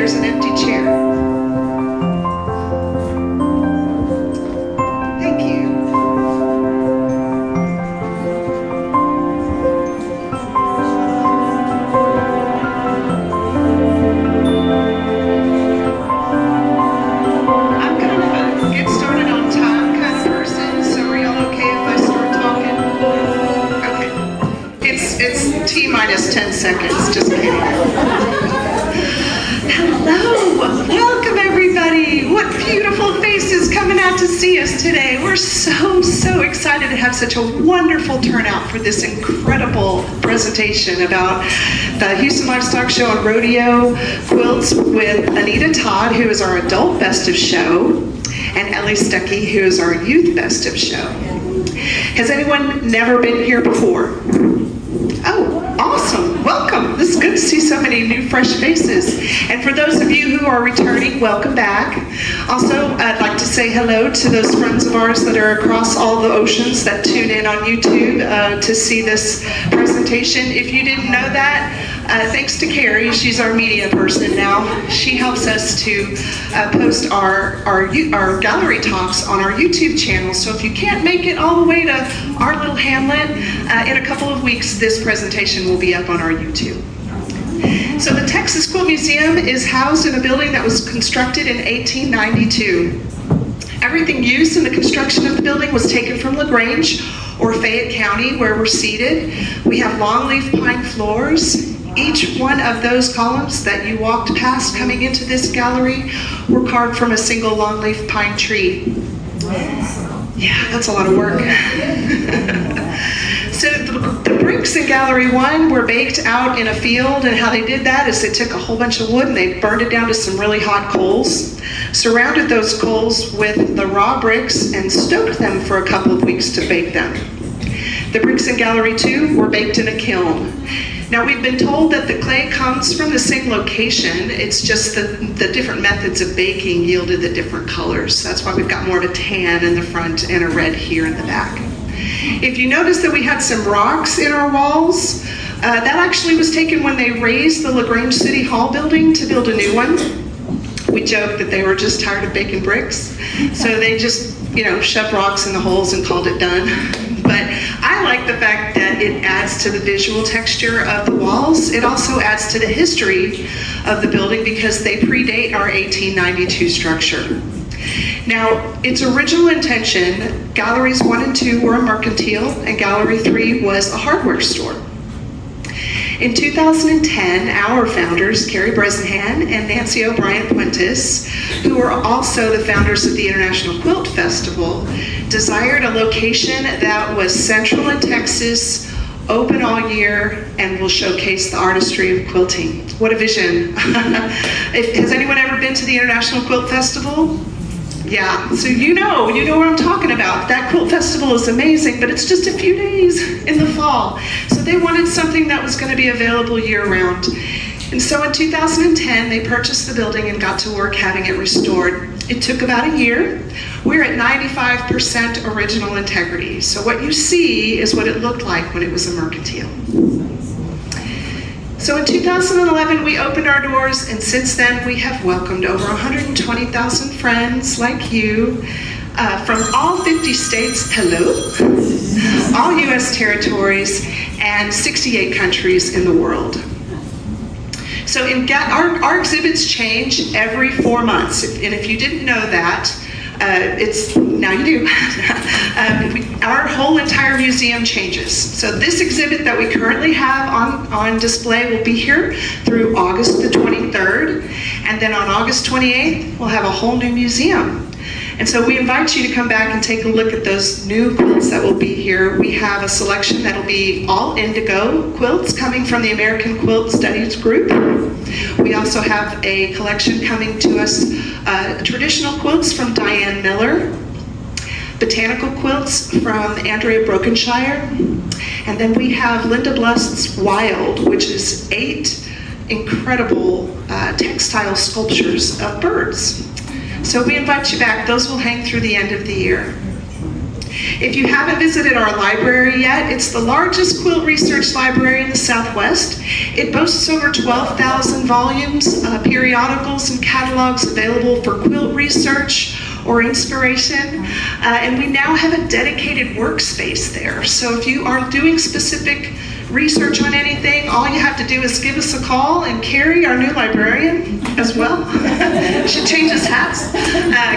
there's an empty chair. Thank you. I'm kind of a get started on time kind of person, so are y'all okay if I start talking? Okay. It's T-minus 10 seconds, just kidding. Hello, welcome everybody. What beautiful faces coming out to see us today. We're so excited to have such a wonderful turnout for this incredible presentation about the Houston Livestock Show Rodeo Quilts with Anita Todd, who is our adult best of show, and Ellie Stuckey, who is our youth best of show. Has anyone never been here before? Oh, awesome. Welcome. This is good to see so many new, fresh faces. And for those of you who are returning, welcome back. Also, I'd like to say hello to those friends of ours that are across all the oceans that tune in on YouTube to see this presentation. If you didn't know that, thanks to Carrie, she's our media person now. She helps us to post our gallery talks on our YouTube channel. So if you can't make it all the way to our little hamlet, in a couple of weeks, this presentation will be up on our YouTube. So the Texas Quilt Museum is housed in a building that was constructed in 1892. Everything used in the construction of the building was taken from LaGrange or Fayette County, where we're seated. We have longleaf pine floors. Each one of those columns that you walked past coming into this gallery were carved from a single longleaf pine tree. Yeah, that's a lot of work. So the bricks in Gallery 1 were baked out in a field, and how they did that is they took a whole bunch of wood and they burned it down to some really hot coals, surrounded those coals with the raw bricks, and stoked them for a couple of weeks to bake them. The bricks in Gallery 2 were baked in a kiln. Now, we've been told that the clay comes from the same location. It's just the different methods of baking yielded the different colors. That's why we've got more of a tan in the front and a red here in the back. If you notice that we had some rocks in our walls, that actually was taken when they raised the LaGrange City Hall building to build a new one. We joked that they were just tired of baking bricks, so they just, shoved rocks in the holes and called it done. But I like the fact that it adds to the visual texture of the walls. It also adds to the history of the building because they predate our 1892 structure. Now, its original intention, Galleries 1 and 2 were a mercantile, and Gallery 3 was a hardware store. In 2010, our founders, Carrie Bresnahan and Nancy O'Brien Puentes, who were also the founders of the International Quilt Festival, desired a location that was central in Texas, open all year, and will showcase the artistry of quilting. What a vision. Has anyone ever been to the International Quilt Festival? Yeah, so you know what I'm talking about. That quilt festival is amazing, but it's just a few days in the fall. So they wanted something that was going to be available year-round. And so in 2010, they purchased the building and got to work having it restored. It took about a year. We're at 95% original integrity. So what you see is what it looked like when it was a mercantile. So in 2011, we opened our doors, and since then, we have welcomed over 120,000 friends like you from all 50 states, hello, all U.S. territories, and 68 countries in the world. So our exhibits change every 4 months, and if you didn't know that, now you do. Our whole entire museum changes. So this exhibit that we currently have on display will be here through August the 23rd, and then on August 28th, we'll have a whole new museum. And so we invite you to come back and take a look at those new quilts that will be here. We have a selection that'll be all indigo quilts coming from the American Quilt Studies Group. We also have a collection coming to us, traditional quilts from Diane Miller, botanical quilts from Andrea Brokenshire, and then we have Linda Blust's Wild, which is 8 incredible textile sculptures of birds. So we invite you back. Those will hang through the end of the year. If you haven't visited our library yet, it's the largest quilt research library in the Southwest. It boasts over 12,000 volumes, periodicals, and catalogs available for quilt research or inspiration. And we now have a dedicated workspace there. So if you are doing specific research on anything, all you have to do is give us a call, and Carrie, our new librarian as well, she changes hats.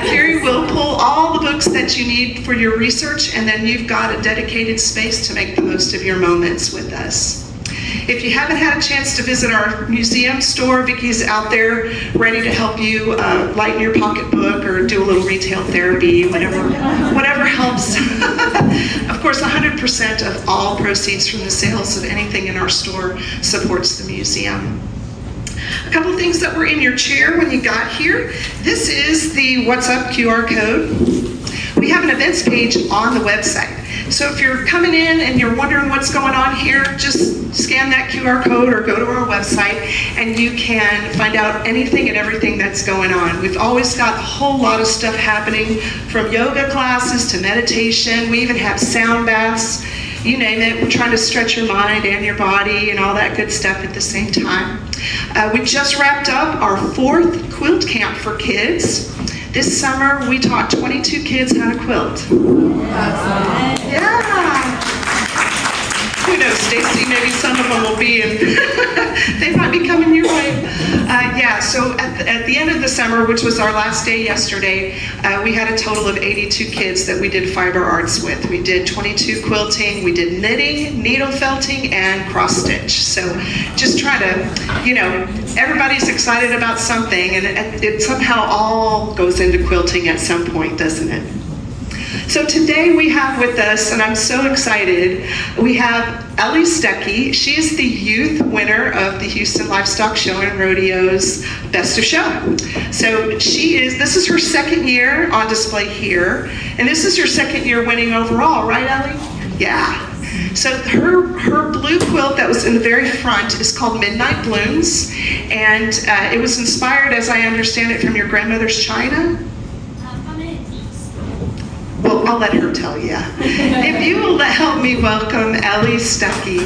Carrie will pull all the books that you need for your research, and then you've got a dedicated space to make the most of your moments with us. If you haven't had a chance to visit our museum store, Vicky's out there ready to help you lighten your pocketbook or do a little retail therapy, whatever helps. Of course, 100% of all proceeds from the sales of anything in our store supports the museum. A couple things that were in your chair when you got here. This is the What's Up QR code. We have an events page on the website. So if you're coming in and you're wondering what's going on here, just scan that QR code or go to our website and you can find out anything and everything that's going on. We've always got a whole lot of stuff happening, from yoga classes to meditation. We even have sound baths, you name it. We're trying to stretch your mind and your body and all that good stuff at the same time. We just wrapped up our 4th quilt camp for kids. This summer, we taught 22 kids how to quilt. Yeah. Who knows, Stacey, maybe some of them will be, and they might be coming your way. So at the end of the summer, which was our last day yesterday, we had a total of 82 kids that we did fiber arts with. We did 22 quilting, we did knitting, needle felting, and cross stitch. So just try to, everybody's excited about something, and it somehow all goes into quilting at some point, doesn't it? So today we have with us, and I'm so excited, we have Ellie Stuckey. She is the youth winner of the Houston Livestock Show and Rodeo's Best of Show. So this is her 2nd year on display here, and this is her 2nd year winning overall, right, Ellie? Yeah. So her blue quilt that was in the very front is called Midnight Blooms, and it was inspired, as I understand it, from your grandmother's china. Well, I'll let her tell you. If you will help me welcome Ellie Stuckey.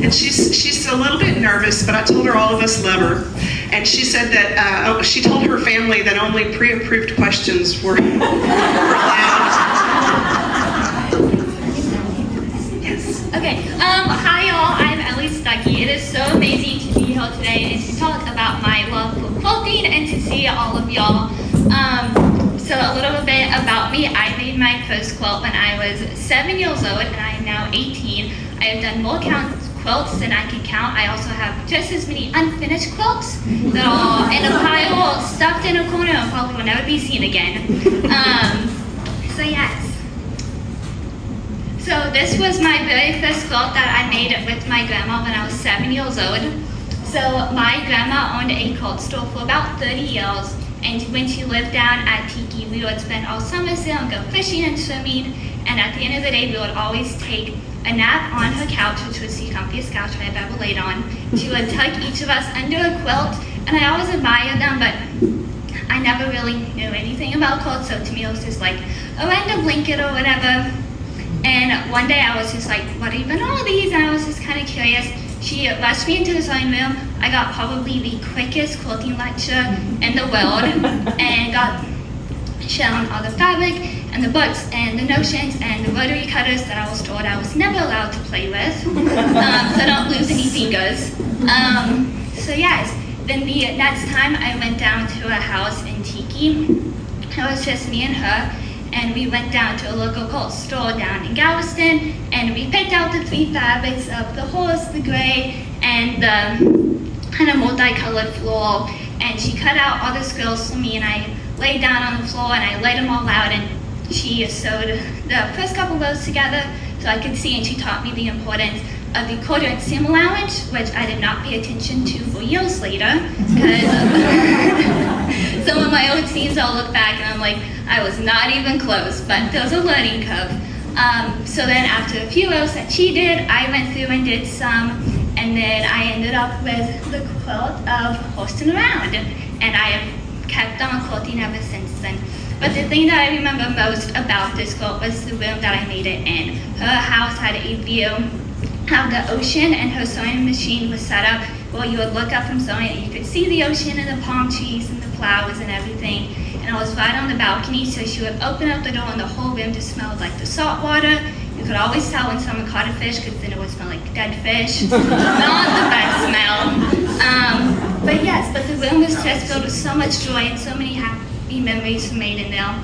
And she's a little bit nervous, but I told her all of us love her. And she said that, she told her family that only pre-approved questions were allowed. Yes. Okay, hi y'all, I'm Ellie Stuckey. It is so amazing to be here today and to talk about my love for quilting and to see all of y'all. So a little bit about me. I made my first quilt when I was 7 years old, and I am now 18. I have done more quilts than I can count. I also have just as many unfinished quilts that are in a pile, stuffed in a corner, and probably will never be seen again. So yes. So this was my very first quilt that I made with my grandma when I was 7 years old. So my grandma owned a quilt store for about 30 years, and when she lived down at Tiki, we would spend all summers there and go fishing and swimming, and at the end of the day, we would always take a nap on her couch, which was the comfiest couch I've ever laid on. She would tuck each of us under a quilt, and I always admired them, but I never really knew anything about quilts, so to me it was just like a random blanket or whatever. And one day I was just like, what are even all these? And I was just kind of curious. She rushed me into the sewing room. I got probably the quickest quilting lecture in the world, and got shown all the fabric and the books and the notions and the rotary cutters that I was told I was never allowed to play with, so don't lose any fingers. So yes, then the next time I went down to a house in Tiki, it was just me and her, and we went down to a local quilt store down in Galveston, and we picked out the 3 fabrics of the horse, the gray, and the kind of multicolored floral, and she cut out all the squirrels for me, and I laid down on the floor and I laid them all out, and she sewed the first couple rows together so I could see, and she taught me the importance of the quadrant seam allowance, which I did not pay attention to for years later, because some of my old seams I'll look back and I'm like, I was not even close, but there was a learning curve. So then after a few rows that she did, I went through and did some And then I ended up with the quilt of Horsing Around, and I have kept on quilting ever since then. But the thing that I remember most about this quilt was the room that I made it in. Her house had a view of the ocean, and her sewing machine was set up where you would look up from sewing and you could see the ocean and the palm trees and the flowers and everything. And I was right on the balcony, so she would open up the door and the whole room just smelled like the salt water. You could always tell when someone caught a fish because then it would smell like dead fish. Not the best smell. But yes, but the room was just filled with so much joy and so many happy memories were made in there.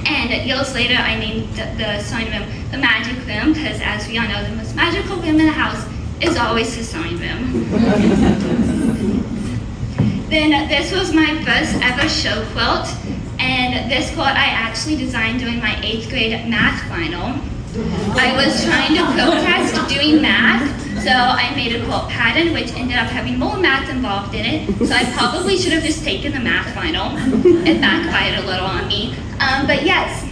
And years later, I named the sewing room the Magic Room because, as we all know, the most magical room in the house is always the sewing room. Then this was my first ever show quilt, and this quilt I actually designed during my 8th grade math final. I was trying to protest doing math, so I made a quilt pattern which ended up having more math involved in it, so I probably should have just taken the math final. It backfired a little on me. But yes,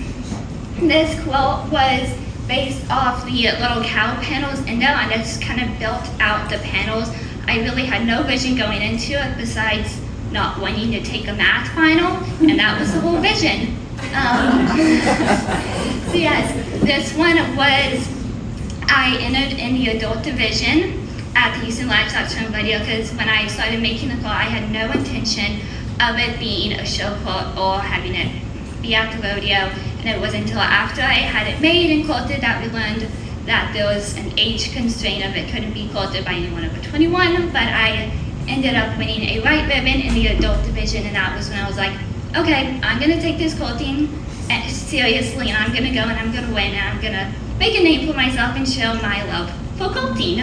this quilt was based off the little cow panels in there, and I just kind of built out the panels. I really had no vision going into it besides not wanting to take a math final, and that was the whole vision. So yes, this one was, I entered in the adult division at the Houston Livestock Show Rodeo because when I started making the quilt, I had no intention of it being a show quilt or having it be at the rodeo. And it wasn't until after I had it made and quilted that we learned that there was an age constraint of it couldn't be quilted by anyone over 21, but I ended up winning a white ribbon in the adult division, and that was when I was like, okay, I'm gonna take this quilting seriously, and I'm gonna go and I'm gonna win, and I'm gonna make a name for myself and show my love for quilting,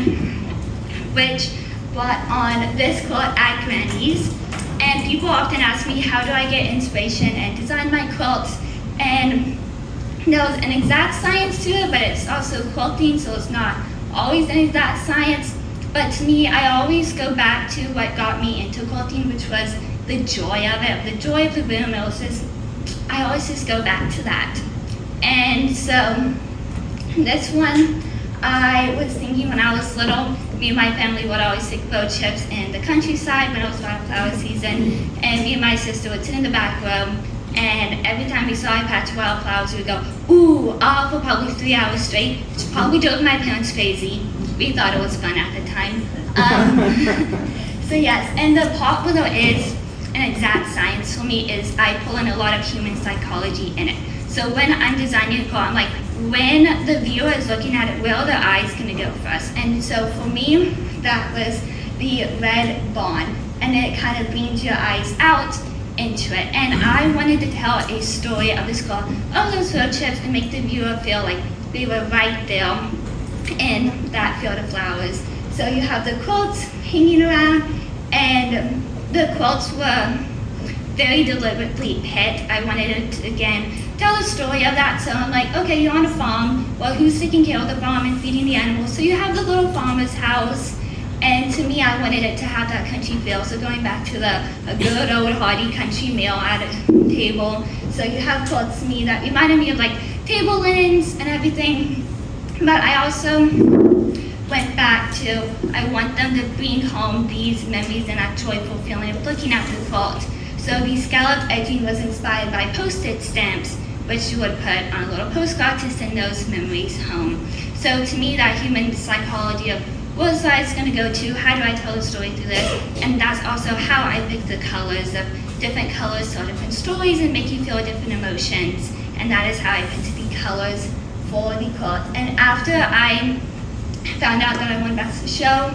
which brought on this quilt at Granny's. And people often ask me, how do I get inspiration and design my quilts? And there's an exact science to it, but it's also quilting, so it's not always an exact science. But to me, I always go back to what got me into quilting, which was the joy of it, the joy of the room. It was just, I always just go back to that. And so this one, I was thinking when I was little, me and my family would always take road trips in the countryside when it was wildflower season, and me and my sister would sit in the back row, and every time we saw a patch of wildflowers, we would go, ooh, ah, for probably 3 hours straight, which probably drove my parents crazy. We thought it was fun at the time. So yes, and the part where there is an exact science for me is I pull in a lot of human psychology in it. So when I'm designing a quilt, I'm like, when the viewer is looking at it, where are their eyes gonna go first? And so for me, that was the red bond, and it kind of leans your eyes out into it. And I wanted to tell a story of this quilt, of those road trips, and make the viewer feel like they were right there in that field of flowers. So you have the quilts hanging around, and the quilts were very deliberately picked. I wanted to, again, tell the story of that. So I'm like, okay, you're on a farm. Well, who's taking care of the farm and feeding the animals? So you have the little farmer's house. And to me, I wanted it to have that country feel. So going back to a good old hearty country meal at a table. So you have quilts to me that reminded me of like table linens and everything. But I also went back to, I want them to bring home these memories and that joyful feeling of looking at the quilt. So the scalloped edging was inspired by Post-it stamps, which you would put on a little postcard to send those memories home. So to me, that human psychology of what side is going to go to, how do I tell the story through this, and that's also how I pick the colors of different colors tell different stories and make you feel different emotions, and that is how I picked the colors for the quilt. And after I found out that I won Best of Show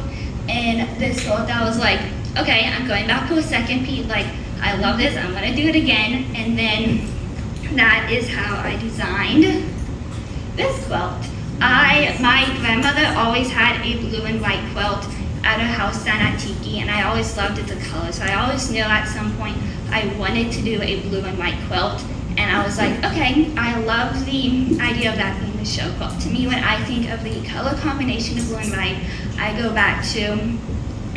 in this quilt, I was like, okay, I'm going back to a second peek, like, I love this, I'm gonna do it again. And then that is how I designed this quilt. My grandmother always had a blue and white quilt at her house down at Tiki, and I always loved it, the color. So I always knew at some point I wanted to do a blue and white quilt. And I was like, okay, I love the idea of that being the show quilt. To me, when I think of the color combination of blue and white, I go back to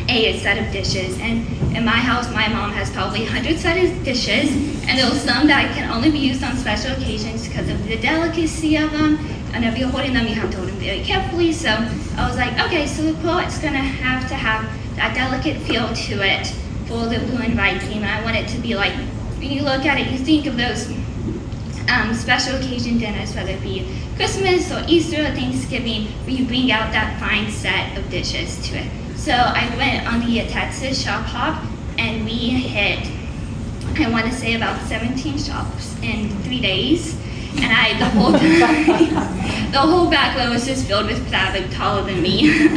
a set of dishes. And in my house, my mom has probably 100 set of dishes, and there are some that can only be used on special occasions because of the delicacy of them. And if you're holding them, you have to hold them very carefully. So I was like, okay, so the quilt's gonna have to have that delicate feel to it for the blue and white theme. And I want it to be like, when you look at it, you think of those special occasion dinners, whether it be Christmas or Easter or Thanksgiving, where you bring out that fine set of dishes to it. So I went on the Texas shop hop, and we hit, I want to say, about 17 shops in 3 days. And the whole back row was just filled with fabric taller than me.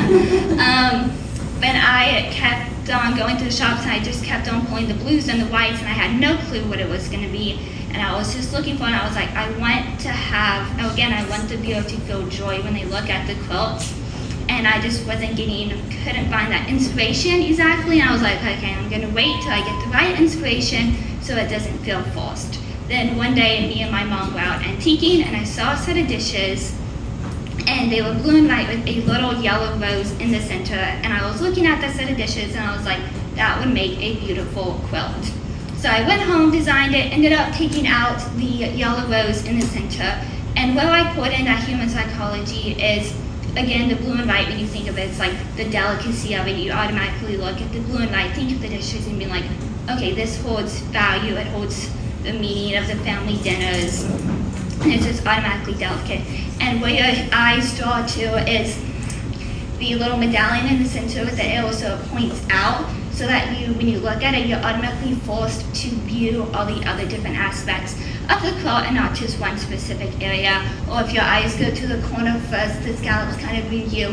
But I kept on going to the shops, and I just kept on pulling the blues and the whites, and I had no clue what it was going to be. And I was just looking for it, and I was like, I want the viewer to feel joy when they look at the quilts. And I just couldn't find that inspiration exactly. And I was like, okay, I'm gonna wait till I get the right inspiration so it doesn't feel forced. Then one day, me and my mom were out antiquing, and I saw a set of dishes, and they were blue and white with a little yellow rose in the center. And I was looking at that set of dishes, and I was like, that would make a beautiful quilt. So I went home, designed it, ended up taking out the yellow rose in the center. And where I put in that human psychology is, again, the blue and white. When you think of it, it's like the delicacy of it. You automatically look at the blue and white, think of the dishes, and be like, okay, this holds value. It holds the meaning of the family dinners. And it's just automatically delicate. And where your eyes draw to is the little medallion in the center with the arrow, so it points out, so that when you look at it, you're automatically forced to view all the other different aspects of the quilt and not just one specific area. Or if your eyes go to the corner first, the scallops kind of bring you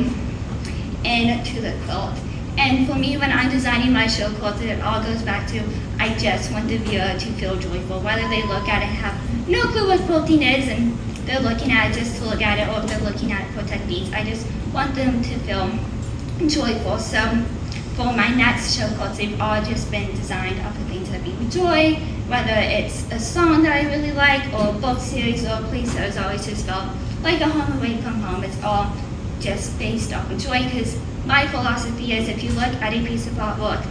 into the quilt. And for me, when I'm designing my show quilts, it all goes back to, I just want the viewer to feel joyful, whether they look at it and have no clue what quilting is, and they're looking at it just to look at it, or if they're looking at it for techniques. I just want them to feel joyful. So for my next show quilts, they've all just been designed off of things that bring me joy, whether it's a song that I really like, or a book series, or a place that has always just felt like a home away from home. It's all just based off of joy, because my philosophy is, if you look at a piece of artwork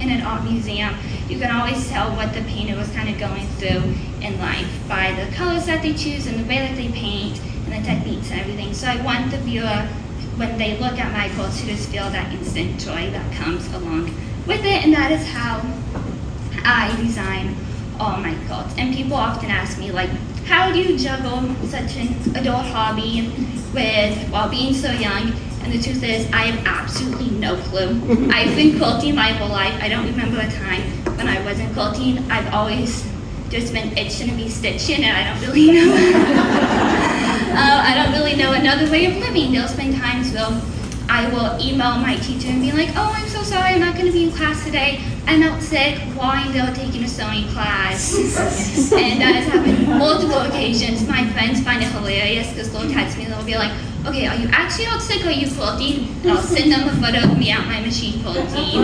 in an art museum, you can always tell what the painter was kind of going through in life by the colors that they choose and the way that they paint and the techniques and everything. So I want the viewer, when they look at my quilts, to just feel that instant joy that comes along with it. And that is how I design all my quilts. And people often ask me, like, how do you juggle such an adult hobby while being so young? And the truth is, I have absolutely no clue. I've been quilting my whole life. I don't remember a time when I wasn't quilting. I've always just been itching to be stitching, and I don't really know. I don't really know another way of living. There'll been times where I will email my teacher and be like, oh, I'm so sorry, I'm not going to be in class today. I'm out sick while they're taking a sewing class. And that has happened multiple occasions. My friends find it hilarious because they'll text me and they'll be like, okay, are you actually out sick or are you quilting? And I'll send them a photo of me at my machine quilting.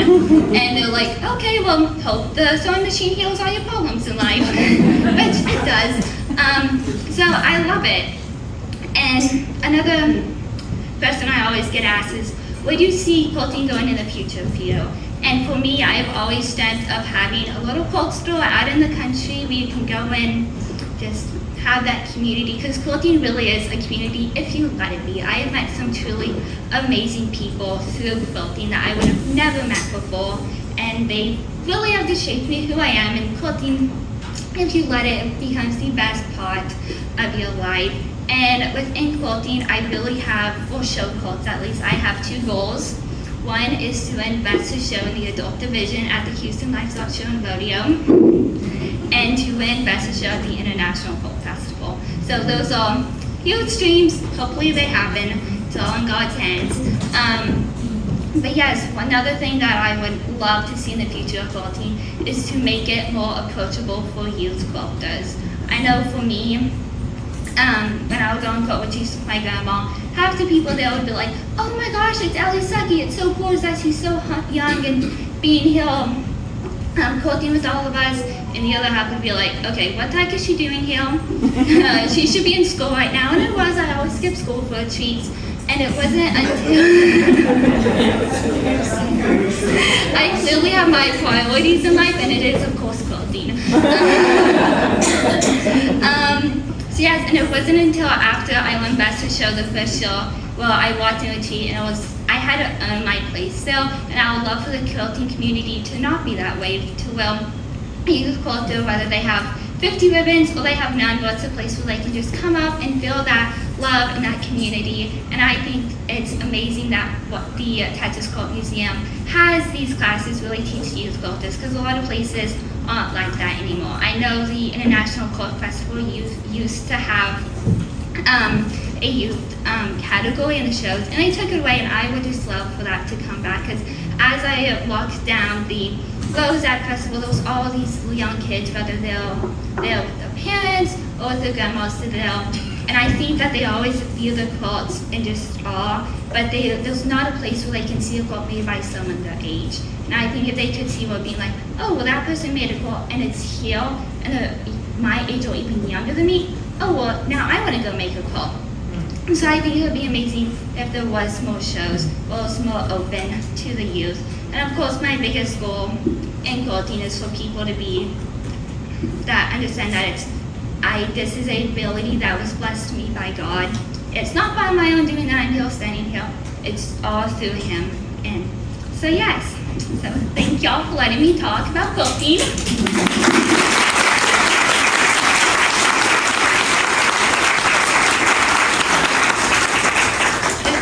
And they're like, okay, well, hope the sewing machine heals all your problems in life. Which it does. So I love it. And another question I always get asked is, where do you see quilting going in the future for you? And for me, I've always dreamt of having a little quilt store out in the country where you can go and just have that community, because quilting really is a community if you let it be. I have met some truly amazing people through quilting that I would have never met before, and they really have just shaped me who I am. And quilting, if you let it, becomes the best part of your life. And within quilting, I really have, or show quilts at least, I have two goals. One is to win Best of Show in the adult division at the Houston Livestock Show Rodeo, and to win Best of Show at the International Quilt Festival. So those are huge dreams. Hopefully they happen. It's all in God's hands. But yes, one other thing that I would love to see in the future of quilting is to make it more approachable for youth quilters. I know for me, when I would go and quilt with my grandma, half the people there would be like, oh my gosh, it's Ellie Stuckey. It's so cool that she's so young and being here quilting with all of us. And the other half would be like, okay, what the heck is she doing here? She should be in school right now. And it was, I always skip school for treats. And it wasn't until I clearly have my priorities in life, and it is, of course, quilting. So yes, and it wasn't until after I won Best of Show the first year, well, I walked in a tree, and I had to earn my place still, and I would love for the quilting community to not be that way, to a youth quilter, whether they have 50 ribbons or they have none, but it's a place where they can just come up and feel that love and that community. And I think it's amazing that what the Texas Quilt Museum has these classes really teach youth quilters, because a lot of places aren't like that anymore. I know the International Quilt Festival used to have a youth category in the shows, and they took it away, and I would just love for that to come back, because as I walked down the rows at festival, there was all these young kids, whether they're with their parents or with their grandmas, and I think that they always view the quilts in just awe, but there's not a place where they can see a quilt made by someone their age. And I think if they could see what being like, oh, well, that person made a quilt and it's here, and my age or even younger than me, oh, well, now I want to go make a quilt. So I think it would be amazing if there was more shows, or was more open to the youth. And of course, my biggest goal in quilting is for people to understand that this is a ability that was blessed to me by God. It's not by my own doing that I'm here standing here. It's all through Him. And so yes, so thank y'all for letting me talk about quilting.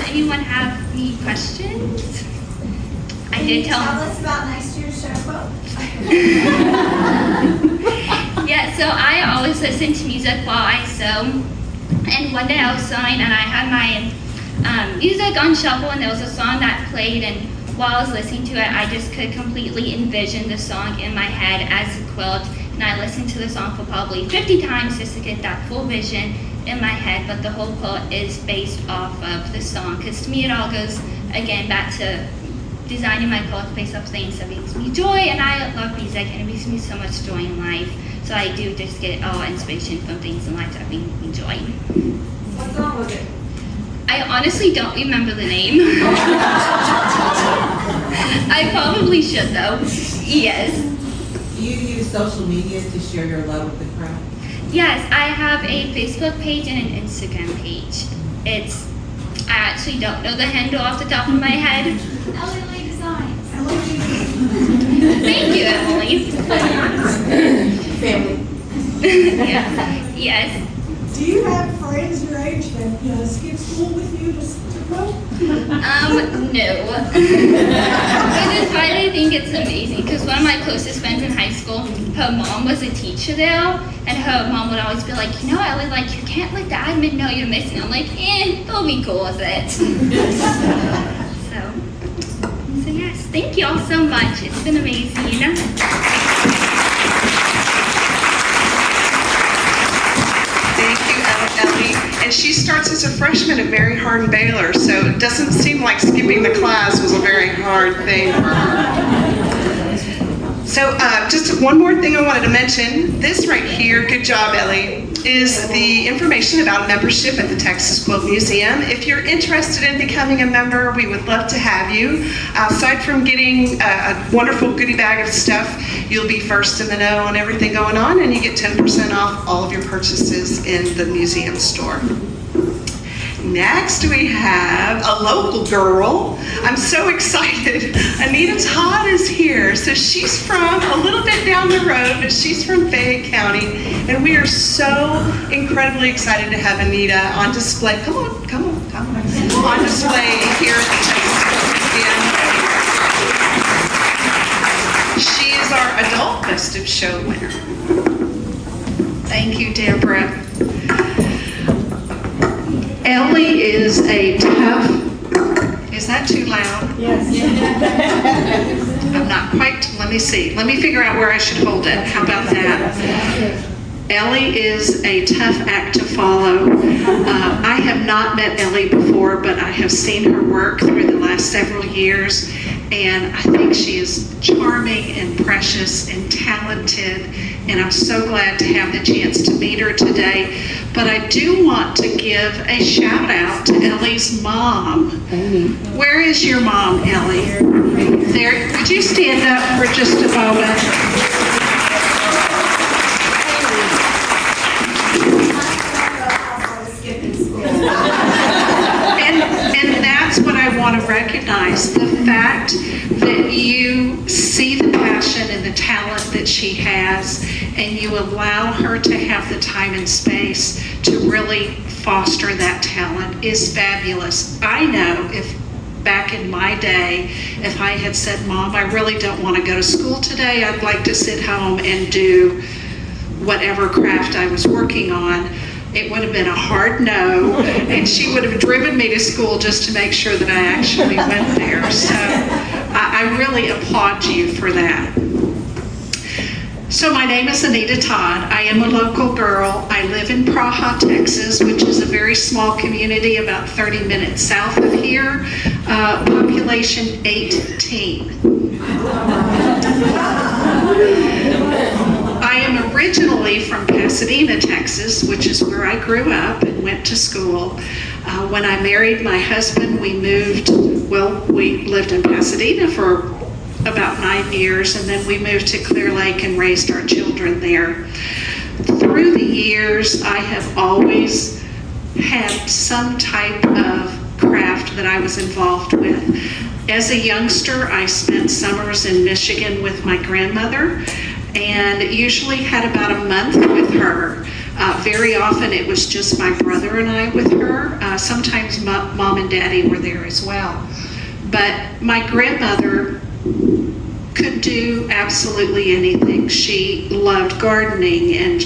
Anyone have any questions? I did tell us about next year's show quote. Yeah, so I always listen to music while I sew. And one day I was sewing and I had my music on shuffle, and there was a song that played, and while I was listening to it, I just could completely envision the song in my head as a quilt. And I listened to the song for probably 50 times just to get that full vision in my head, but the whole quilt is based off of the song, because to me it all goes again back to designing my quilt based off things that makes me joy, and I love music and it makes me so much joy in life, so I do just get all inspiration from things in life that make me joy. What song was it? I honestly don't remember the name. I probably should though. Yes. Do you use social media to share your love with the craft? Yes, I have a Facebook page and an Instagram page. I actually don't know the handle off the top of my head. Ellie Designs. Thank you, Emily. Family. Yeah. Yes. Do you have friends your age that skip school with you to quote? No. But it's why I think it's amazing, because one of my closest friends in high school, her mom was a teacher there, and her mom would always be like, Ellie, like, you can't let the admin know you're missing. I'm like, they'll be cool with it. So yes, thank you all so much. It's been amazing. Thank you, Ellie. And she starts as a freshman at Mary Hardin Baylor, so it doesn't seem like skipping the class was a very hard thing for her. So just one more thing I wanted to mention. This right here, good job, Ellie, is the information about membership at the Texas Quilt Museum. If you're interested in becoming a member, we would love to have you. Aside from getting a wonderful goodie bag of stuff, you'll be first in the know on everything going on, and you get 10% off all of your purchases in the museum store. Next, we have a local girl. I'm so excited. Anita Todd is here. So she's from a little bit down the road, but she's from Fayette County, and we are so incredibly excited to have Anita on display. Come on. On display here at the Texas Quilt Museum. She is our adult festive show winner. Thank you, Deborah. Ellie is a tough, is that too loud? Yes. I'm not quite, let me see. Let me figure out where I should hold it. How about that? Ellie is a tough act to follow. I have not met Ellie before, but I have seen her work through the last several years, and I think she is charming and precious and talented, and I'm so glad to have the chance to meet her today. but I do want to give a shout out to Ellie's mom. Where is your mom, Ellie? There. Would you stand up for just a moment? And that's what I want to recognize, the fact that you see the passion and the talent that she has, and you allow her to have the time and space to really foster that talent is fabulous. I know if back in my day, if I had said, Mom, I really don't want to go to school today, I'd like to sit home and do whatever craft I was working on, it would have been a hard no, and she would have driven me to school just to make sure that I actually went there. So I really applaud you for that. So my name is Anita Todd. I am a local girl. I live in Praha, Texas, which is a very small community about 30 minutes south of here. Population 18. I am originally from Pasadena, Texas, which is where I grew up and went to school. When I married my husband, we lived in Pasadena for about 9 years, and then we moved to Clear Lake and raised our children there. Through the years, I have always had some type of craft that I was involved with. As a youngster, I spent summers in Michigan with my grandmother, and usually had about a month with her. Very often it was just my brother and I with her. Sometimes Mom and Daddy were there as well. But my grandmother could do absolutely anything. She loved gardening and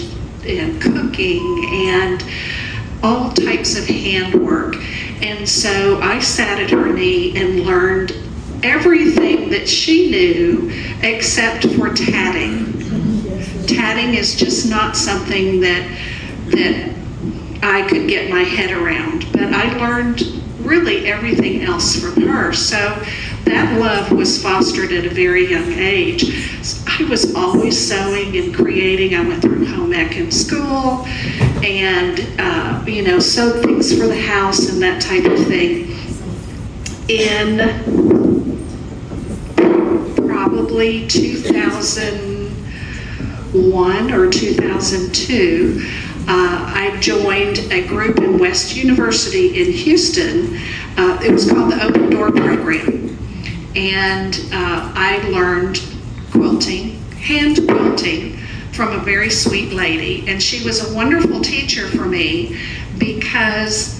cooking and all types of handwork. And so I sat at her knee and learned everything that she knew except for tatting. Tatting is just not something that I could get my head around, but I learned really everything else from her. So that love was fostered at a very young age. So I was always sewing and creating. I went through home ec in school and, sewed things for the house and that type of thing. In probably 2001 or 2002, I joined a group in West University in Houston. It was called the Open Door Program. And I learned quilting, hand quilting, from a very sweet lady. And she was a wonderful teacher for me because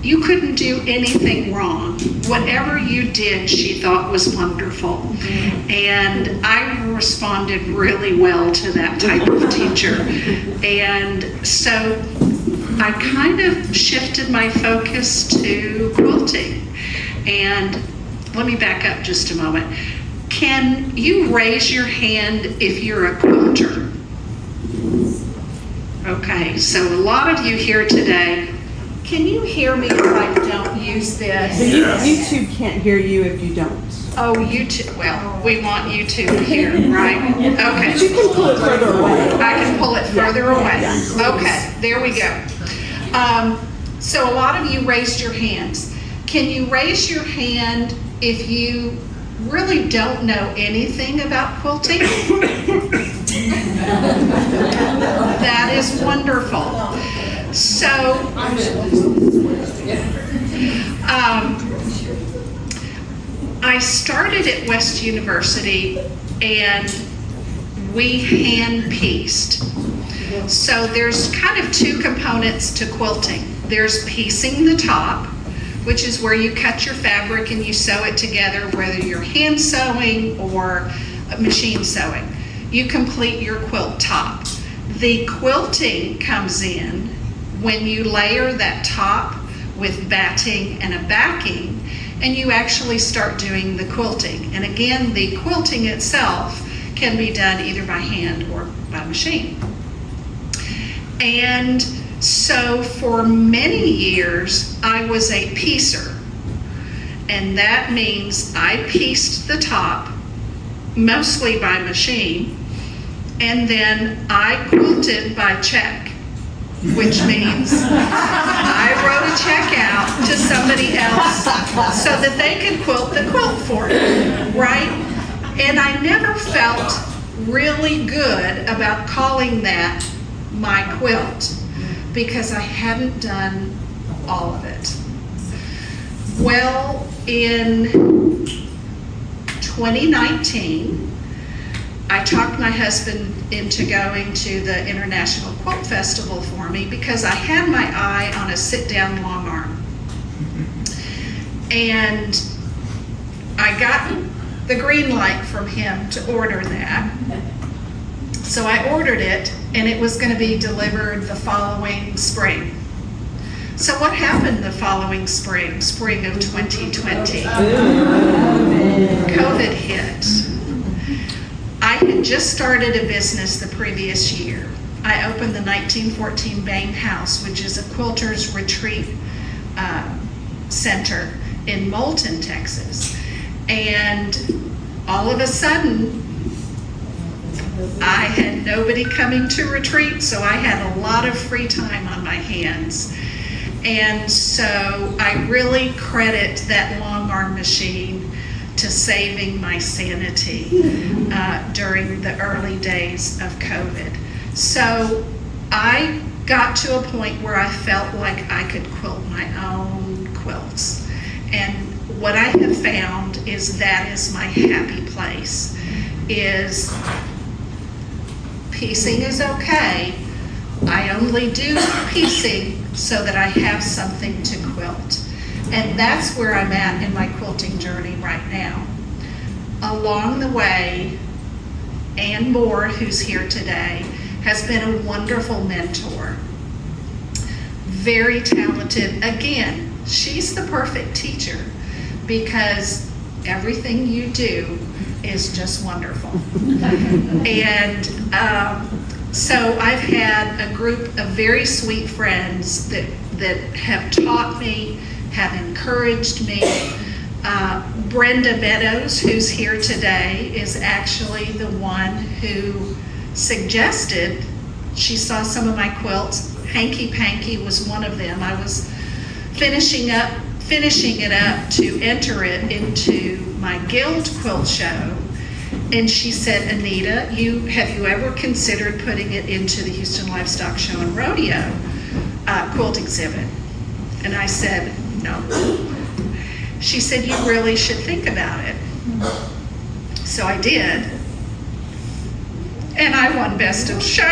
you couldn't do anything wrong. Whatever you did, she thought was wonderful. And I responded really well to that type of teacher. And so I kind of shifted my focus to quilting. And let me back up just a moment. Can you raise your hand if you're a quilter? Okay, so a lot of you here today. Can you hear me if I don't use this? YouTube can't hear you if you don't. Oh, YouTube, well, we want YouTube to hear, right? Okay. You can pull it further away. I can pull it further away. Okay, there we go. So a lot of you raised your hands. Can you raise your hand if you really don't know anything about quilting? That is wonderful. So, I started at West University and we hand pieced. So there's kind of two components to quilting. There's piecing the top, which is where you cut your fabric and you sew it together, whether you're hand sewing or machine sewing. You complete your quilt top. The quilting comes in when you layer that top with batting and a backing, and you actually start doing the quilting. And again, the quilting itself can be done either by hand or by machine. And so for many years, I was a piecer. And that means I pieced the top, mostly by machine, and then I quilted by check. which means I wrote a check out to somebody else so that they could quilt the quilt for me, right? And I never felt really good about calling that my quilt because I hadn't done all of it. Well, in 2019, I talked my husband into going to the International Quilt Festival for me because I had my eye on a sit-down long arm. And I got the green light from him to order that. So I ordered it, and it was going to be delivered the following spring. So what happened the following spring of 2020? COVID hit. I had just started a business the previous year. I opened the 1914 Bain House, which is a quilters retreat center in Moulton, Texas. And all of a sudden, I had nobody coming to retreat, so I had a lot of free time on my hands. And so I really credit that long arm machine to saving my sanity during the early days of COVID. So I got to a point where I felt like I could quilt my own quilts. And what I have found is that is my happy place, is piecing is okay. I only do piecing so that I have something to quilt. And that's where I'm at in my quilting journey right now. Along the way, Ann Moore, who's here today, has been a wonderful mentor. Very talented. Again, she's the perfect teacher because everything you do is just wonderful. And so I've had a group of very sweet friends that have taught me, have encouraged me. Brenda Meadows, who's here today, is actually the one who suggested, she saw some of my quilts. Hanky Panky was one of them. I was finishing it up to enter it into my Guild quilt show. And she said, Anita, have you ever considered putting it into the Houston Livestock Show and Rodeo quilt exhibit? And I said, no. She said, you really should think about it. So I did. And I won Best of Show.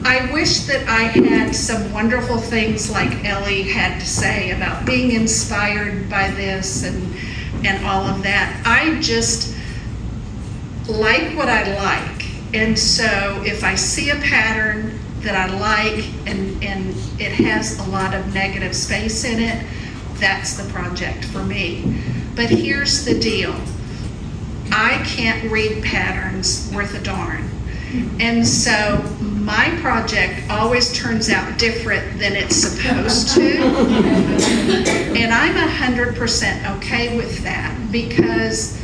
I wish that I had some wonderful things like Ellie had to say about being inspired by this and all of that. I just like what I like. And so if I see a pattern that I like and it has a lot of negative space in it, that's the project for me. But here's the deal. I can't read patterns worth a darn. And so my project always turns out different than it's supposed to. And I'm 100% okay with that because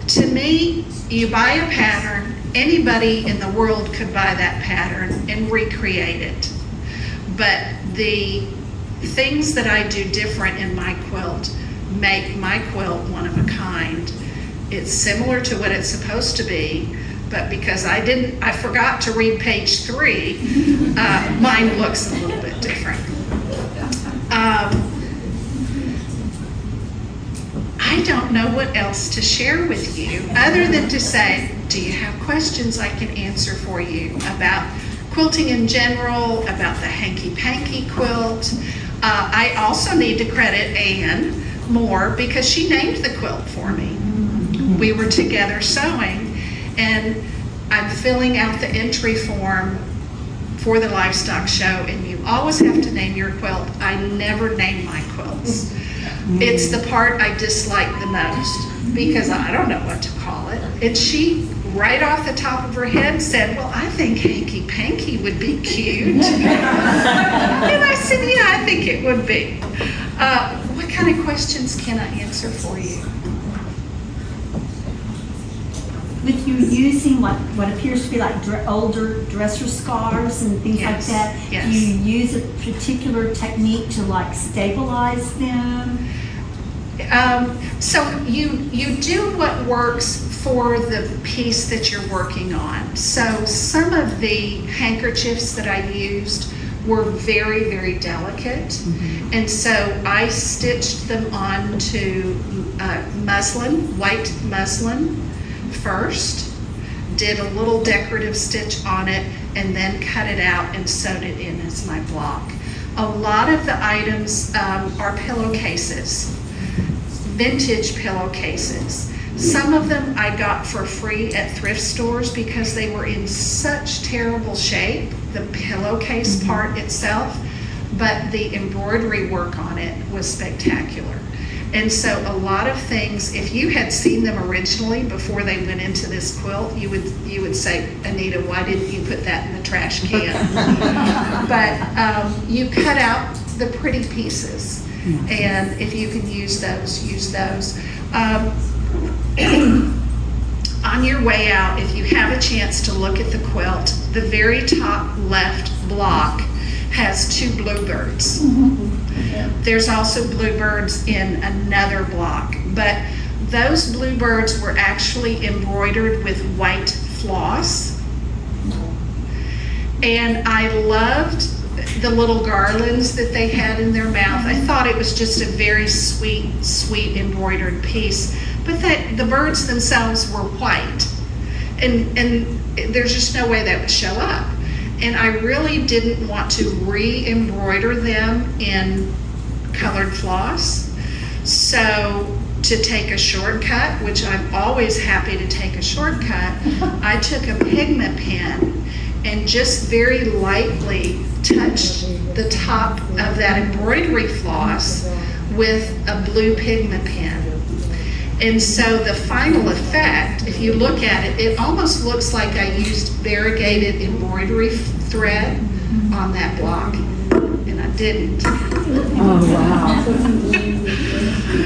to me, you buy a pattern, anybody in the world could buy that pattern and recreate it. But the things that I do different in my quilt make my quilt one of a kind. It's similar to what it's supposed to be, but because I forgot to read page 3, mine looks a little bit different. I don't know what else to share with you other than to say, do you have questions I can answer for you about quilting in general, about the hanky-panky quilt? I also need to credit Ann Moore because she named the quilt for me. We were together sewing, and I'm filling out the entry form for the livestock show, and you always have to name your quilt. I never name my quilts. It's the part I dislike the most because I don't know what to call it. And she, right off the top of her head, said, well, I think Hanky Panky would be cute. And I said, yeah, I think it would be. What kind of questions can I answer for you? with you using what appears to be like older dresser scarves and things like Yes, that, yes. do you use a particular technique to like stabilize them? So you do what works for the piece that you're working on. So some of the handkerchiefs that I used were very, very delicate. And so I stitched them onto muslin, white muslin first, did a little decorative stitch on it, and then cut it out and sewed it in as my block. A lot of the items are pillowcases, vintage pillowcases. Some of them I got for free at thrift stores because they were in such terrible shape, the pillowcase part itself, but the embroidery work on it was spectacular. And so a lot of things, if you had seen them originally before they went into this quilt, you would say, Anita, why didn't you put that in the trash can? But you cut out the pretty pieces, and if you can use those, use those. On your way out, if you have a chance to look at the quilt, the very top left block has 2 bluebirds. There's also bluebirds in another block, but those bluebirds were actually embroidered with white floss. And I loved the little garlands that they had in their mouth. I thought it was just a very sweet, sweet embroidered piece. But the birds themselves were white. And there's just no way that would show up. And I really didn't want to re-embroider them in colored floss. So to take a shortcut, which I'm always happy to take a shortcut, I took a pigment pen and just very lightly touched the top of that embroidery floss with a blue pigment pen. And so the final effect, if you look at it, it almost looks like I used variegated embroidery thread on that block, and I didn't. Oh, wow.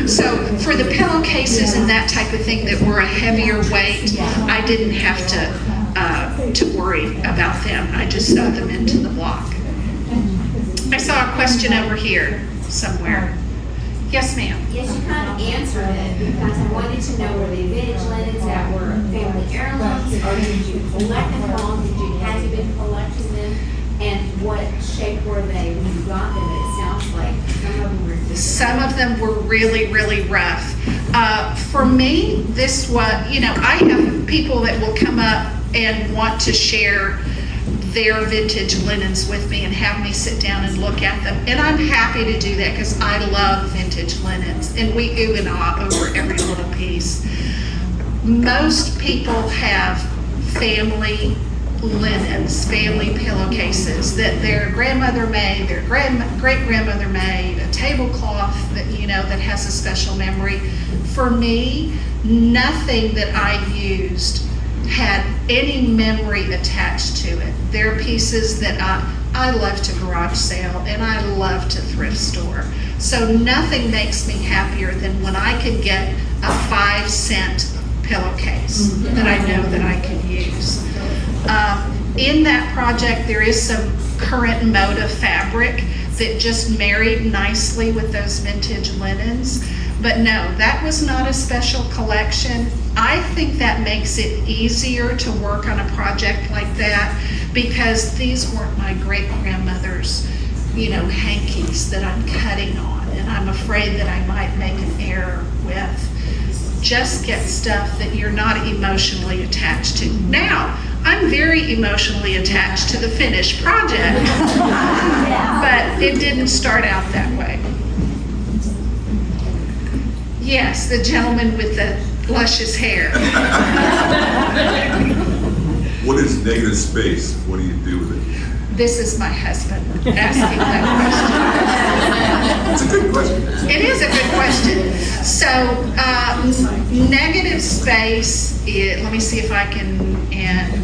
So for the pillowcases and that type of thing that were a heavier weight, I didn't have to worry about them. I just sewed them into the block. I saw a question over here somewhere. Yes, ma'am. Yes, you kind of answered it, because I wanted to know, were they vintage linens that were family heirlooms, or did you collect them all? Had you been collecting them? And what shape were they when you got them? It sounds like some of them were really, really rough. For me, this was, I have people that will come up and want to share their vintage linens with me and have me sit down and look at them. And I'm happy to do that because I love vintage linens, and we ooh and ah over every little piece. Most people have family linens, family pillowcases that their grandmother made, their great-grandmother made, a tablecloth that, that has a special memory. For me, nothing that I used had any memory attached to it. They're pieces that I love to garage sale and I love to thrift store. So nothing makes me happier than when I can get a 5-cent pillowcase that I know that I can use. In that project, there is some current moda fabric that just married nicely with those vintage linens. But no, that was not a special collection. I think that makes it easier to work on a project like that because these weren't my great-grandmother's, hankies that I'm cutting on, and I'm afraid that I might make an error with. Just get stuff that you're not emotionally attached to. Now, I'm very emotionally attached to the finished project, but it didn't start out that way. Yes, the gentleman with the luscious hair. What is negative space? What do you do with it? This is my husband asking that question. It's a good question. It is a good question. So, negative space, let me see if I can,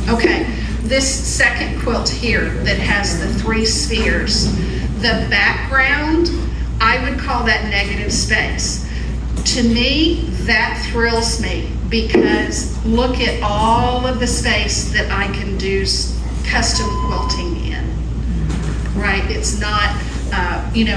okay. This second quilt here that has the 3 spheres, the background, I would call that negative space. To me, that thrills me because look at all of the space that I can do custom quilting in, right? It's not,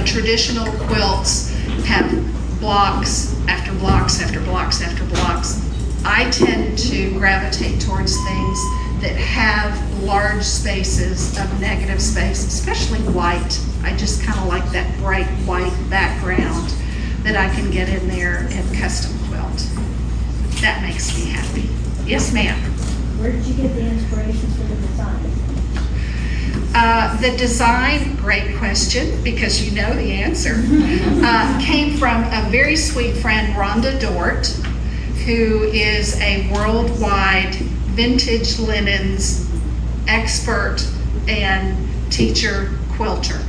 traditional quilts have blocks after blocks after blocks after blocks. I tend to gravitate towards things that have large spaces of negative space, especially white. I just kind of like that bright white background that I can get in there and custom quilt. That makes me happy. Yes, ma'am. Where did you get the inspiration for the design? The design, great question, because you know the answer, came from a very sweet friend, Rhonda Dort, who is a worldwide vintage linens expert and teacher quilter.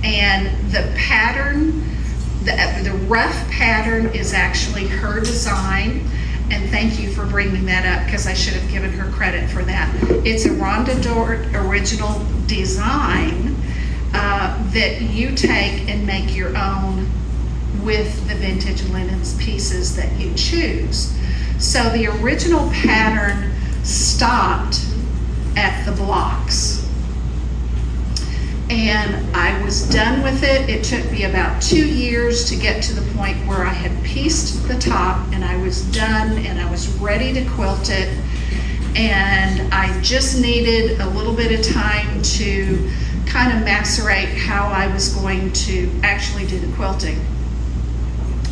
And the pattern, the rough pattern is actually her design. And thank you for bringing that up because I should have given her credit for that. It's a Rhonda Dort original design that you take and make your own with the vintage linens pieces that you choose. So the original pattern stopped at the blocks. And I was done with it. It took me about 2 years to get to the point where I had pieced the top and I was done and I was ready to quilt it. And I just needed a little bit of time to kind of macerate how I was going to actually do the quilting.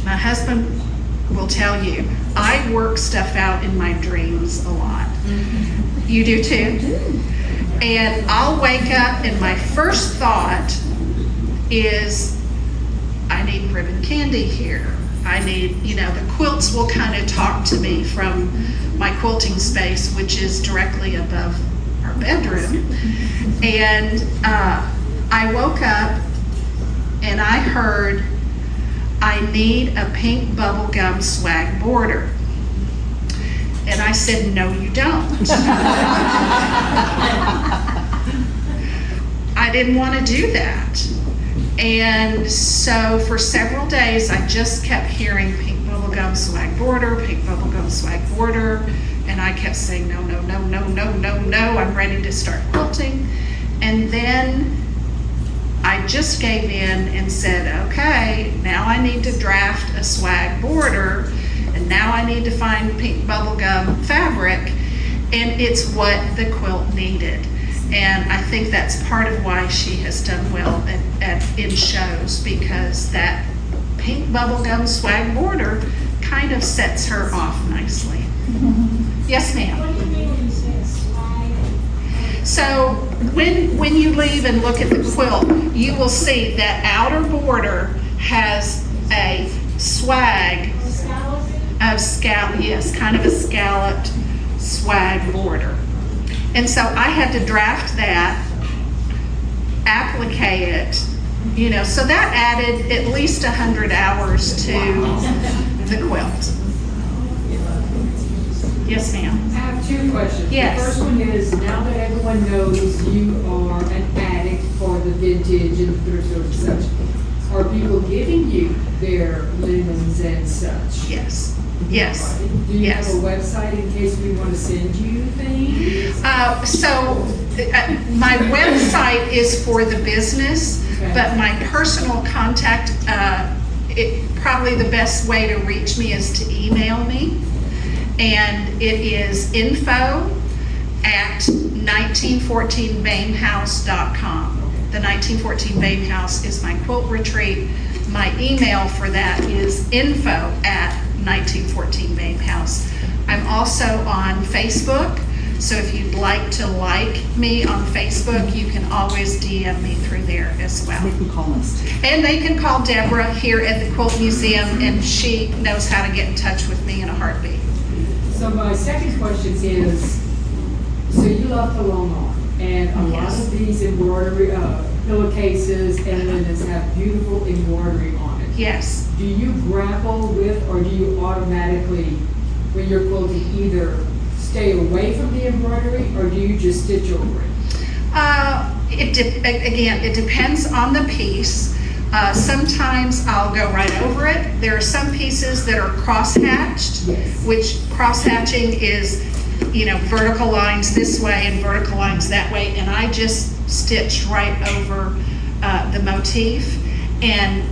My husband will tell you, I work stuff out in my dreams a lot. You do too? And I'll wake up and my first thought is, I need ribbon candy here. I need, the quilts will kind of talk to me from my quilting space, which is directly above our bedroom. And I woke up and I heard, I need a pink bubblegum swag border. And I said, no, you don't. I didn't want to do that. And so for several days, I just kept hearing pink bubblegum swag border, pink bubblegum swag border. And I kept saying, no, no, no, no, no, no, no, I'm ready to start quilting. And then I just gave in and said, okay, now I need to draft a swag border. And now I need to find pink bubblegum fabric, and it's what the quilt needed. And I think that's part of why she has done well in shows, because that pink bubblegum swag border kind of sets her off nicely. Yes, ma'am. What do you mean when you say swag? So when you leave and look at the quilt, you will see that outer border has a swag of kind of a scalloped swag border. And so I had to draft that, applique it, so that added at least 100 hours to the quilt. Yes, ma'am. I have two questions. Yes. The first one is, now that everyone knows you are an addict for the vintage and thrift stores and such, are people giving you their linens and such? Yes. Yes. Do you Yes. have a website in case we want to send you things? My website is for the business, Okay. but my personal contact, probably the best way to reach me is to email me. And it is info@1914bamehouse.com. The 1914 Bame House is my quilt retreat. My email for that is info@1914 Bame House. I'm also on Facebook, so if you'd like to like me on Facebook, you can always DM me through there as well. They can call us. And they can call Deborah here at the Quilt Museum, and she knows how to get in touch with me in a heartbeat. So my second question is, so you love to long arm, and a lot Yes. of these embroidery, pillowcases and linens have beautiful embroidery on it. Yes. Do you grapple with, or do you automatically, when you're quilting, either stay away from the embroidery, or do you just stitch over it? Again, it depends on the piece. Sometimes I'll go right over it. There are some pieces that are cross-hatched, which cross-hatching is, vertical lines this way and vertical lines that way, and I just stitch right over the motif, and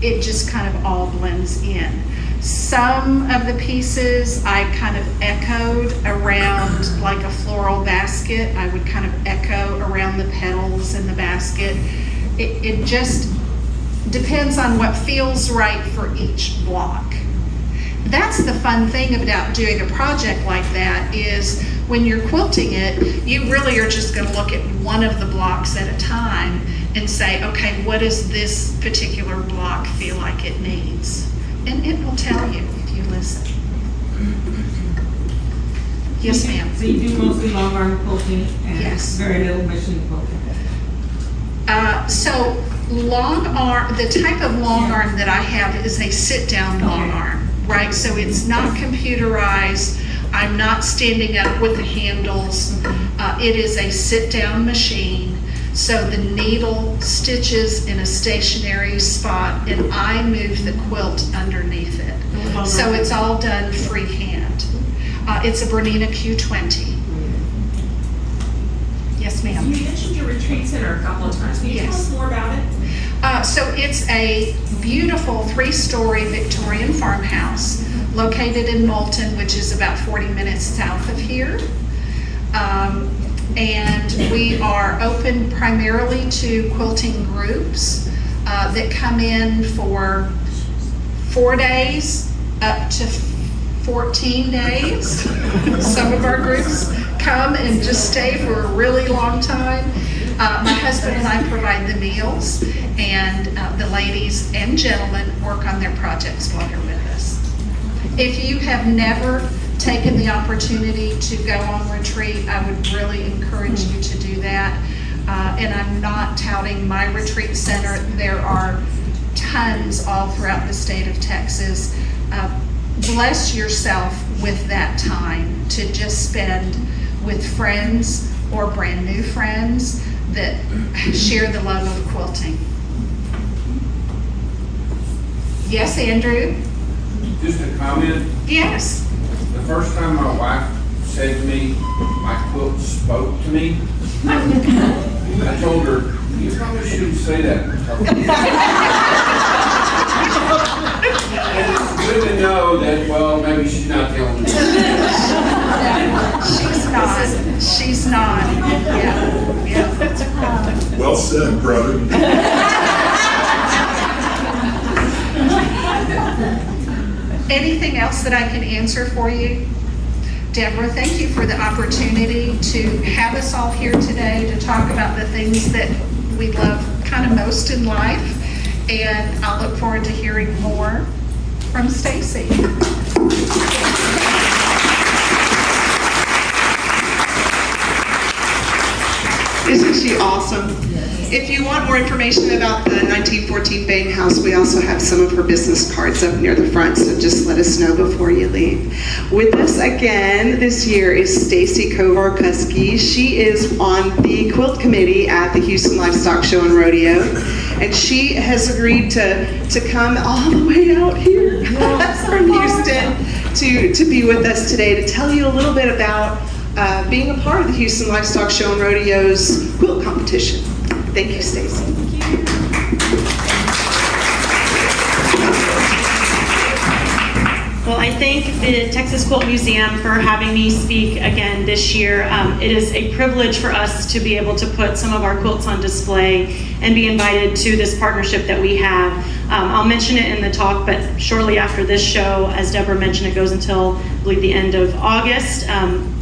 it just kind of all blends in. Some of the pieces I kind of echoed around, like a floral basket. I would kind of echo around the petals in the basket. It just depends on what feels right for each block. That's the fun thing about doing a project like that, is when you're quilting it, you really are just going to look at one of the blocks at a time and say, okay, what does this particular block feel like it needs? And it will tell you if you listen. Yes, ma'am. So you do mostly long arm quilting and Yes. very little machine quilting? So long arm, the type of long arm that I have is a sit-down long arm, right? So it's not computerized. I'm not standing up with the handles. It is a sit-down machine. So the needle stitches in a stationary spot, and I move the quilt underneath it. So it's all done freehand. It's a Bernina Q20. Yes, ma'am. You mentioned your retreat center a couple of times. Can you tell us more about it? So it's a beautiful 3-story Victorian farmhouse located in Moulton, which is about 40 minutes south of here. And we are open primarily to quilting groups that come in for 4 days up to 14 days. Some of our groups come and just stay for a really long time. My husband and I provide the meals, and the ladies and gentlemen work on their projects while they're with us. If you have never taken the opportunity to go on retreat, I would really encourage you to do that. And I'm not touting my retreat center. There are tons all throughout the state of Texas. Bless yourself with that time to just spend with friends or brand new friends that share the love of quilting. Yes, Andrew? Just a comment. Yes. The first time my wife said to me, my quilt spoke to me, I told her, you probably shouldn't say that. And it's good to know that, well, maybe she's not the only one. She's not. Yeah. Well said, brother. Anything else that I can answer for you? Deborah, thank you for the opportunity to have us all here today to talk about the things that we love kind of most in life. And I'll look forward to hearing more from Stacey. Isn't she awesome? If you want more information about the 1914 Bang House, we also have some of her business cards up near the front, so just let us know before you leave. With us again this year is Stacey Kovar Kuskie. She is on the quilt committee at the Houston Livestock Show and Rodeo, and she has agreed to come all the way out here from Houston to be with us today to tell you a little bit about being a part of the Houston Livestock Show and Rodeo's quilt competition. Thank you, Stacey. Well, I thank the Texas Quilt Museum for having me speak again this year. It is a privilege for us to be able to put some of our quilts on display and be invited to this partnership that we have. I'll mention it in the talk, but shortly after this show, as Deborah mentioned, it goes until, I believe, the end of August.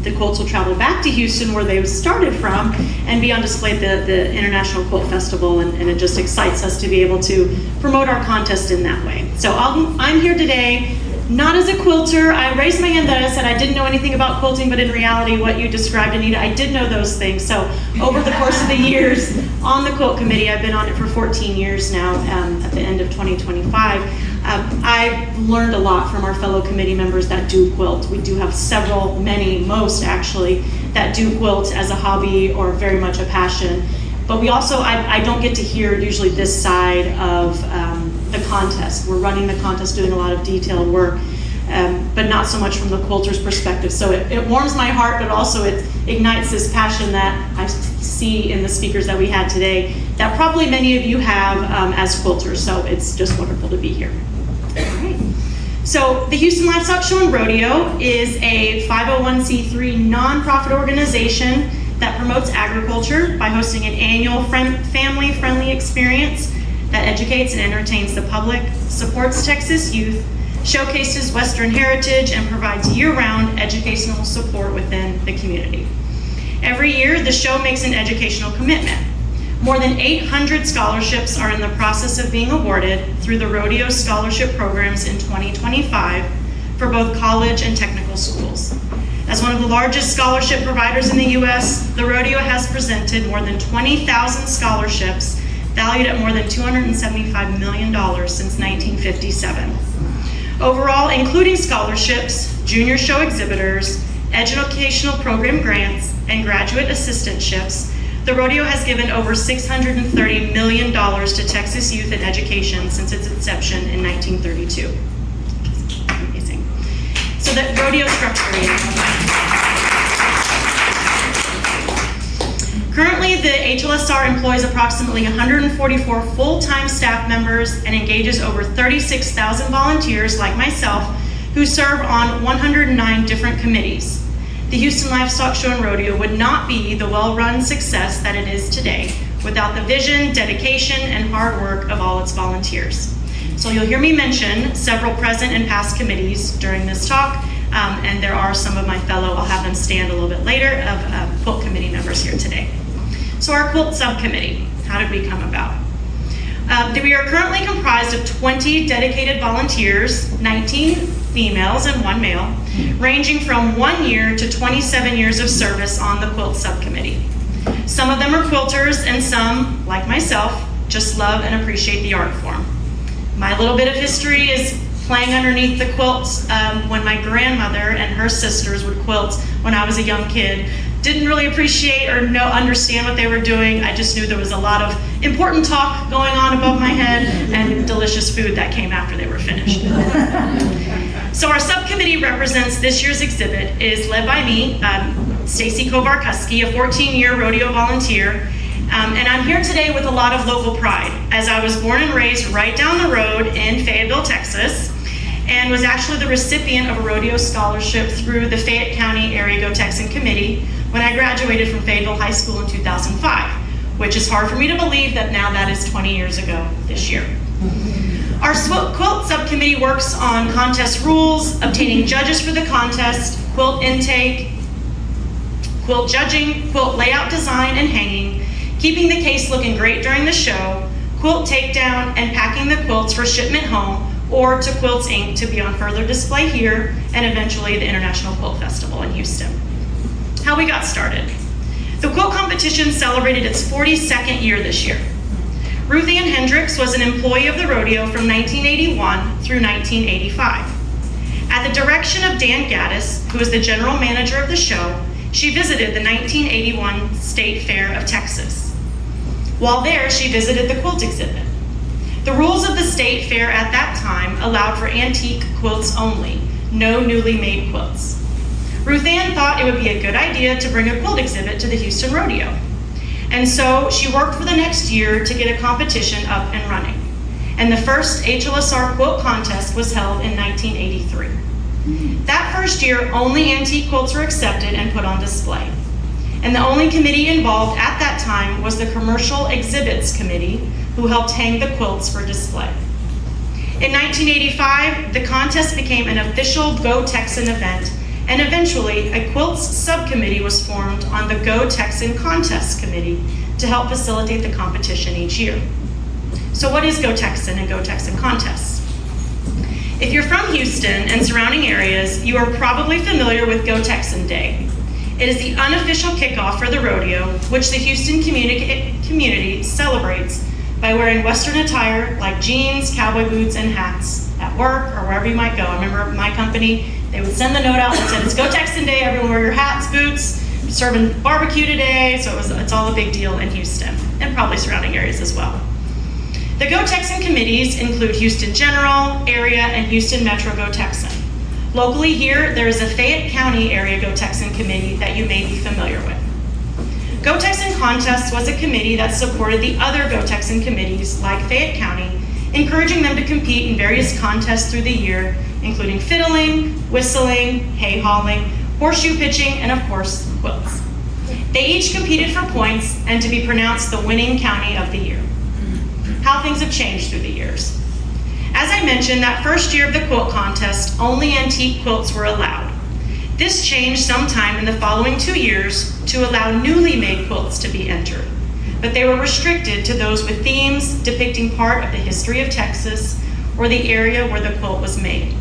The quilts will travel back to Houston, where they started from, and be on display at the International Quilt Festival, and it just excites us to be able to promote our contest in that way. So I'm here today, not as a quilter. I raised my hand that I said I didn't know anything about quilting, but in reality, what you described, Anita, I did know those things. So over the course of the years on the quilt committee, I've been on it for 14 years now, at the end of 2025. I've learned a lot from our fellow committee members that do quilt. We do have several, most actually, that do quilt as a hobby or very much a passion. But we also, I don't get to hear usually this side of the contest. We're running the contest, doing a lot of detailed work, but not so much from the quilter's perspective. So it warms my heart, but also it ignites this passion that I see in the speakers that we had today, that probably many of you have as quilters. So it's just wonderful to be here. All right. So the Houston Livestock Show and Rodeo is a 501c3 nonprofit organization that promotes agriculture by hosting an annual family-friendly experience that educates and entertains the public, supports Texas youth, showcases Western heritage, and provides year-round educational support within the community. Every year, the show makes an educational commitment. More than 800 scholarships are in the process of being awarded through the Rodeo Scholarship Programs in 2025 for both college and technical schools. As one of the largest scholarship providers in the U.S., the Rodeo has presented more than 20,000 scholarships valued at more than $275 million since 1957. Overall, including scholarships, junior show exhibitors, educational program grants, and graduate assistantships, the Rodeo has given over $630 million to Texas youth and education since its inception in 1932. Amazing. So that rodeo structure. Currently, the HLSR employs approximately 144 full-time staff members and engages over 36,000 volunteers like myself who serve on 109 different committees. The Houston Livestock Show and Rodeo would not be the well-run success that it is today without the vision, dedication, and hard work of all its volunteers. So you'll hear me mention several present and past committees during this talk, and there are some of my fellow, I'll have them stand a little bit later, of quilt committee members here today. So our quilt subcommittee, how did we come about? We are currently comprised of 20 dedicated volunteers, 19 females and 1 male, ranging from 1 year to 27 years of service on the quilt subcommittee. Some of them are quilters and some, like myself, just love and appreciate the art form. My little bit of history is playing underneath the quilts when my grandmother and her sisters would quilt when I was a young kid. Didn't really appreciate or understand what they were doing. I just knew there was a lot of important talk going on above my head and delicious food that came after they were finished. So our subcommittee represents this year's exhibit, is led by me, Stacey Kovar Kuskie, a 14-year rodeo volunteer. And I'm here today with a lot of local pride, as I was born and raised right down the road in Fayetteville, Texas, and was actually the recipient of a rodeo scholarship through the Fayette County Area Go Texan Committee when I graduated from Fayetteville High School in 2005, which is hard for me to believe that now that is 20 years ago this year. Our quilt subcommittee works on contest rules, obtaining judges for the contest, quilt intake, quilt judging, quilt layout design and hanging, keeping the case looking great during the show, quilt takedown, and packing the quilts for shipment home or to Quilts Inc. to be on further display here and eventually the International Quilt Festival in Houston. How we got started. The quilt competition celebrated its 42nd year this year. Ruth Ann Hendricks was an employee of the rodeo from 1981 through 1985. At the direction of Dan Gaddis, who was the general manager of the show, she visited the 1981 State Fair of Texas. While there, she visited the quilt exhibit. The rules of the state fair at that time allowed for antique quilts only, no newly made quilts. Ruth Ann thought it would be a good idea to bring a quilt exhibit to the Houston Rodeo. And so she worked for the next year to get a competition up and running. And the first HLSR quilt contest was held in 1983. That first year, only antique quilts were accepted and put on display. And the only committee involved at that time was the Commercial Exhibits Committee, who helped hang the quilts for display. In 1985, the contest became an official Go Texan event, and eventually a quilts subcommittee was formed on the Go Texan Contest Committee to help facilitate the competition each year. So what is Go Texan and Go Texan contests? If you're from Houston and surrounding areas, you are probably familiar with Go Texan Day. It is the unofficial kickoff for the rodeo, which the Houston community celebrates by wearing Western attire like jeans, cowboy boots, and hats at work or wherever you might go. I remember my company, they would send the note out that said, it's Go Texan Day, everyone wear your hats, boots, serving barbecue today, so it's all a big deal in Houston and probably surrounding areas as well. The Go Texan committees include Houston General, Area, and Houston Metro Go Texan. Locally here, there is a Fayette County Area Go Texan committee that you may be familiar with. Go Texan Contests was a committee that supported the other Go Texan committees like Fayette County, encouraging them to compete in various contests through the year, including fiddling, whistling, hay hauling, horseshoe pitching, and of course, quilts. They each competed for points and to be pronounced the winning county of the year. How things have changed through the years. As I mentioned, that first year of the quilt contest, only antique quilts were allowed. This changed sometime in the following 2 years to allow newly made quilts to be entered, but they were restricted to those with themes depicting part of the history of Texas or the area where the quilt was made.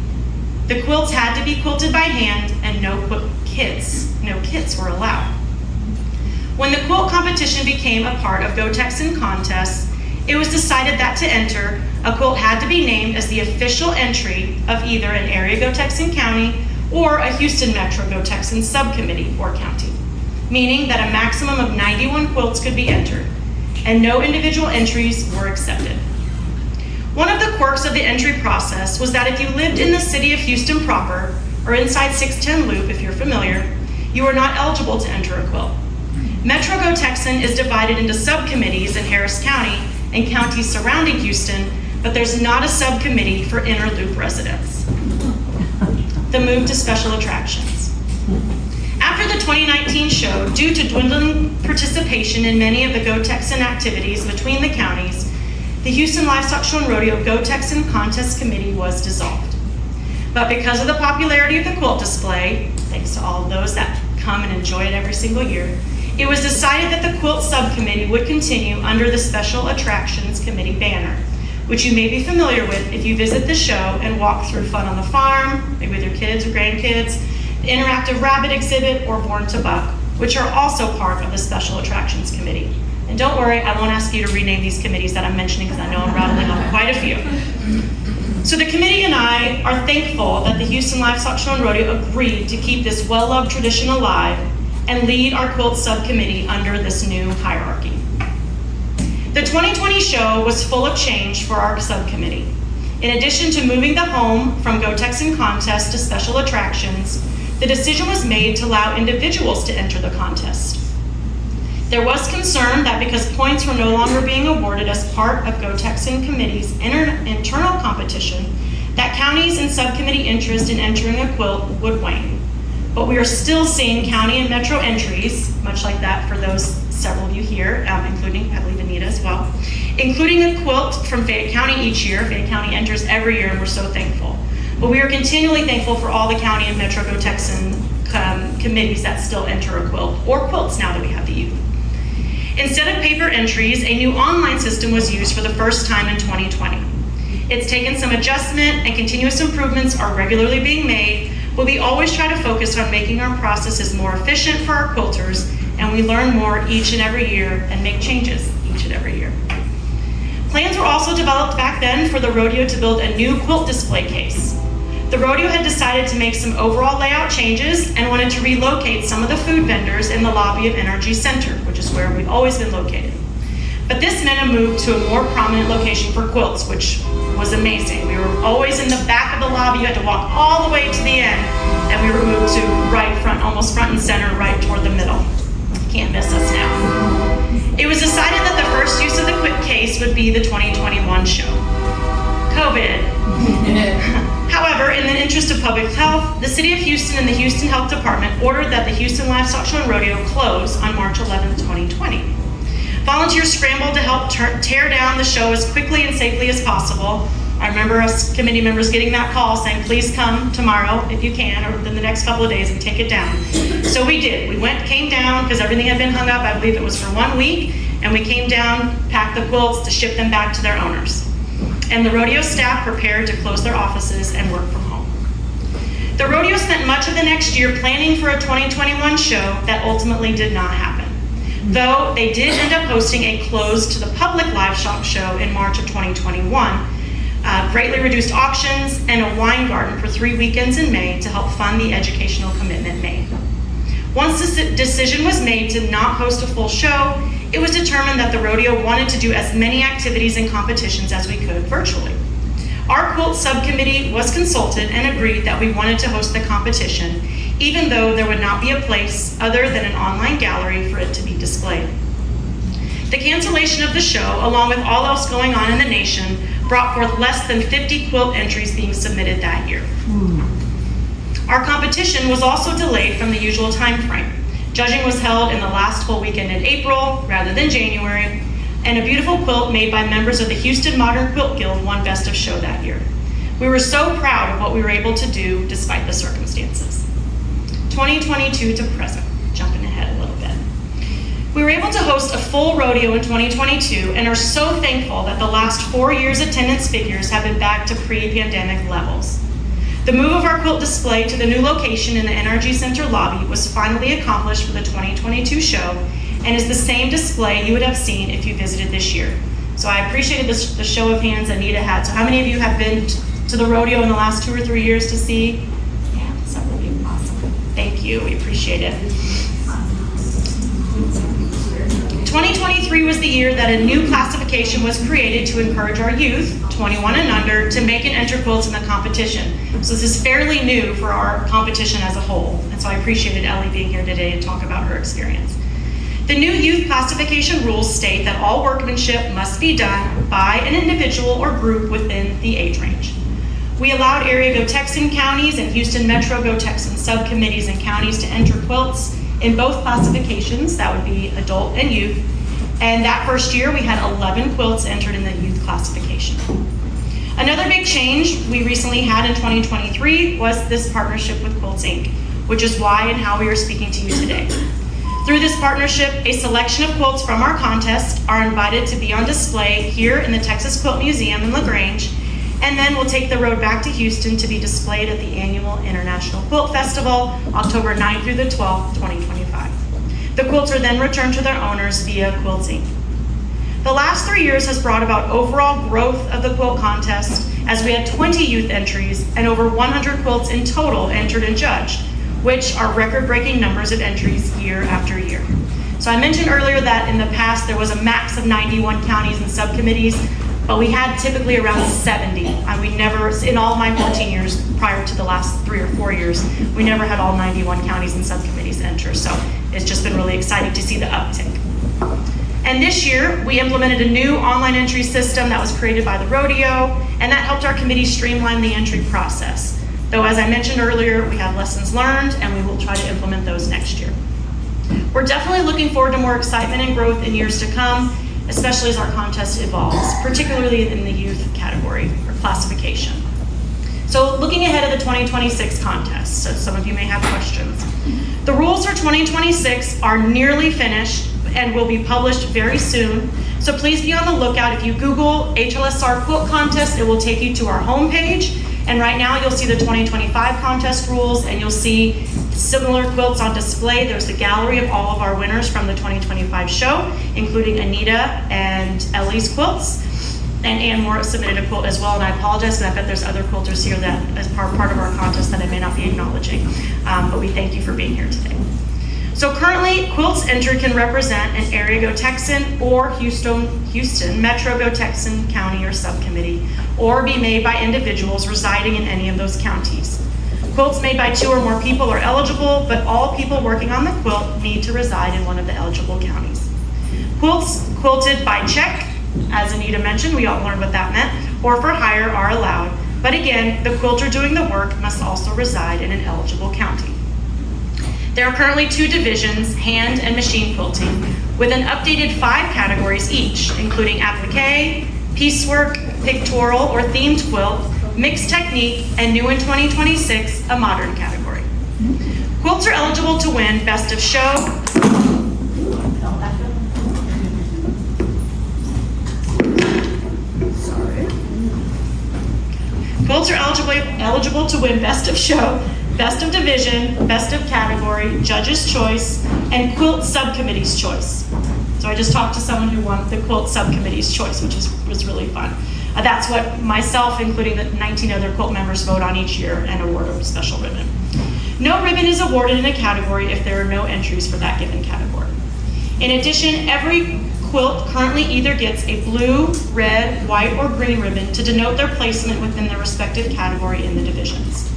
The quilts had to be quilted by hand and no kits were allowed. When the quilt competition became a part of Go Texan contests, it was decided that to enter, a quilt had to be named as the official entry of either an Area Go Texan county or a Houston Metro Go Texan subcommittee or county, meaning that a maximum of 91 quilts could be entered, and no individual entries were accepted. One of the quirks of the entry process was that if you lived in the city of Houston proper, or inside 610 Loop if you're familiar, you were not eligible to enter a quilt. Metro Go Texan is divided into subcommittees in Harris County and counties surrounding Houston, but there's not a subcommittee for inner loop residents. The move to special attractions. After the 2019 show, due to dwindling participation in many of the Go Texan activities between the counties, the Houston Livestock Show Rodeo Go Texan Contest Committee was dissolved. But because of the popularity of the quilt display, thanks to all of those that come and enjoy it every single year, it was decided that the quilt subcommittee would continue under the Special Attractions Committee banner, which you may be familiar with if you visit the show and walk through Fun on the Farm, maybe with your kids or grandkids, the interactive rabbit exhibit, or Born to Buck, which are also part of the Special Attractions Committee. And don't worry, I won't ask you to rename these committees that I'm mentioning because I know I'm rattling off quite a few. So the committee and I are thankful that the Houston Livestock Show and Rodeo agreed to keep this well-loved tradition alive and lead our quilt subcommittee under this new hierarchy. The 2020 show was full of change for our subcommittee. In addition to moving the home from Go Texan Contest to special attractions, the decision was made to allow individuals to enter the contest. There was concern that because points were no longer being awarded as part of Go Texan Committee's internal competition, that counties and subcommittee interest in entering a quilt would wane. But we are still seeing county and metro entries, much like that for those several of you here, including, I believe, Anita as well, including a quilt from Fayette County each year. Fayette County enters every year, and we're so thankful. But we are continually thankful for all the county and metro Go Texan committees that still enter a quilt, or quilts now that we have the youth. Instead of paper entries, a new online system was used for the first time in 2020. It's taken some adjustment, and continuous improvements are regularly being made, but we always try to focus on making our processes more efficient for our quilters, and we learn more each and every year and make changes each and every year. Plans were also developed back then for the rodeo to build a new quilt display case. The rodeo had decided to make some overall layout changes and wanted to relocate some of the food vendors in the lobby of NRG Center, which is where we've always been located. But this meant a move to a more prominent location for quilts, which was amazing. We were always in the back of the lobby. You had to walk all the way to the end, and we were moved to right front, almost front and center, right toward the middle. Can't miss us now. It was decided that the first use of the quilt case would be the 2021 show. COVID. However, in the interest of public health, the City of Houston and the Houston Health Department ordered that the Houston Livestock Show and Rodeo close on March 11, 2020. Volunteers scrambled to help tear down the show as quickly and safely as possible. I remember us committee members getting that call saying, please come tomorrow if you can, or within the next couple of days, and take it down. So we did. We came down, because everything had been hung up. I believe it was for 1 week, and we came down, packed the quilts to ship them back to their owners. And the rodeo staff prepared to close their offices and work from home. The rodeo spent much of the next year planning for a 2021 show that ultimately did not happen. Though they did end up hosting a closed to the public livestock show in March of 2021, greatly reduced auctions, and a wine garden for 3 weekends in May to help fund the educational commitment made. Once the decision was made to not host a full show, it was determined that the rodeo wanted to do as many activities and competitions as we could virtually. Our quilt subcommittee was consulted and agreed that we wanted to host the competition, even though there would not be a place other than an online gallery for it to be displayed. The cancellation of the show, along with all else going on in the nation, brought forth less than 50 quilt entries being submitted that year. Our competition was also delayed from the usual time frame. Judging was held in the last full weekend in April rather than January, and a beautiful quilt made by members of the Houston Modern Quilt Guild won Best of Show that year. We were so proud of what we were able to do despite the circumstances. 2022 to present, jumping ahead a little bit. We were able to host a full rodeo in 2022 and are so thankful that the last 4 years' attendance figures have been back to pre-pandemic levels. The move of our quilt display to the new location in the NRG Center lobby was finally accomplished for the 2022 show and is the same display you would have seen if you visited this year. So I appreciated the show of hands Anita had. So how many of you have been to the rodeo in the last 2 or 3 years to see? Yeah, several of you. Awesome. Thank you, we appreciate it. 2023 was the year that a new classification was created to encourage our youth, 21 and under, to make and enter quilts in the competition. So this is fairly new for our competition as a whole. And so I appreciated Ellie being here today to talk about her experience. The new youth classification rules state that all workmanship must be done by an individual or group within the age range. We allowed area Go-Texan counties and Houston Metro Go-Texan subcommittees and counties to enter quilts in both classifications, that would be adult and youth. And that first year we had 11 quilts entered in the youth classification. Another big change we recently had in 2023 was this partnership with Quilts Inc., which is why and how we are speaking to you today. Through this partnership, a selection of quilts from our contest are invited to be on display here in the Texas Quilt Museum in LaGrange, and then we'll take the road back to Houston to be displayed at the annual International Quilt Festival, October 9th through the 12th, 2025. The quilts are then returned to their owners via Quilts Inc. The last 3 years has brought about overall growth of the quilt contest, as we had 20 youth entries and over 100 quilts in total entered and judged, which are record-breaking numbers of entries year after year. So I mentioned earlier that in the past there was a max of 91 counties and subcommittees, but we had typically around 70. We never, in all my 14 years prior to the last 3 or 4 years, we never had all 91 counties and subcommittees enter. So it's just been really exciting to see the uptick. And this year, we implemented a new online entry system that was created by the rodeo, and that helped our committee streamline the entry process. Though, as I mentioned earlier, we have lessons learned, and we will try to implement those next year. We're definitely looking forward to more excitement and growth in years to come, especially as our contest evolves, particularly in the youth category or classification. So looking ahead of the 2026 contest, so some of you may have questions. The rules for 2026 are nearly finished and will be published very soon. So please be on the lookout. If you Google HLSR Quilt Contest, it will take you to our homepage. And right now you'll see the 2025 contest rules, and you'll see similar quilts on display. There's the gallery of all of our winners from the 2025 show, including Anita and Ellie's quilts. And Ann Moore submitted a quilt as well, and I apologize, and I bet there's other quilters here that as part of our contest that I may not be acknowledging. But we thank you for being here today. So currently, quilts entered can represent an area Go-Texan or Houston Metro Go-Texan county or subcommittee, or be made by individuals residing in any of those counties. Quilts made by 2 or more people are eligible, but all people working on the quilt need to reside in one of the eligible counties. Quilts quilted by check, as Anita mentioned, we all learned what that meant, or for hire are allowed. But again, the quilter doing the work must also reside in an eligible county. There are currently 2 divisions, hand and machine quilting, with an updated 5 categories each, including applique, piecework, pictorial or themed quilt, mixed technique, and new in 2026, a modern category. Quilts are eligible to win Best of Show. Quilts are eligible to win Best of Show, Best of Division, Best of Category, Judge's Choice, and Quilt Subcommittee's Choice. So I just talked to someone who won the Quilt Subcommittee's Choice, which was really fun. That's what myself, including the 19 other quilt members, vote on each year and award a special ribbon. No ribbon is awarded in a category if there are no entries for that given category. In addition, every quilt currently either gets a blue, red, white, or green ribbon to denote their placement within their respective category in the divisions.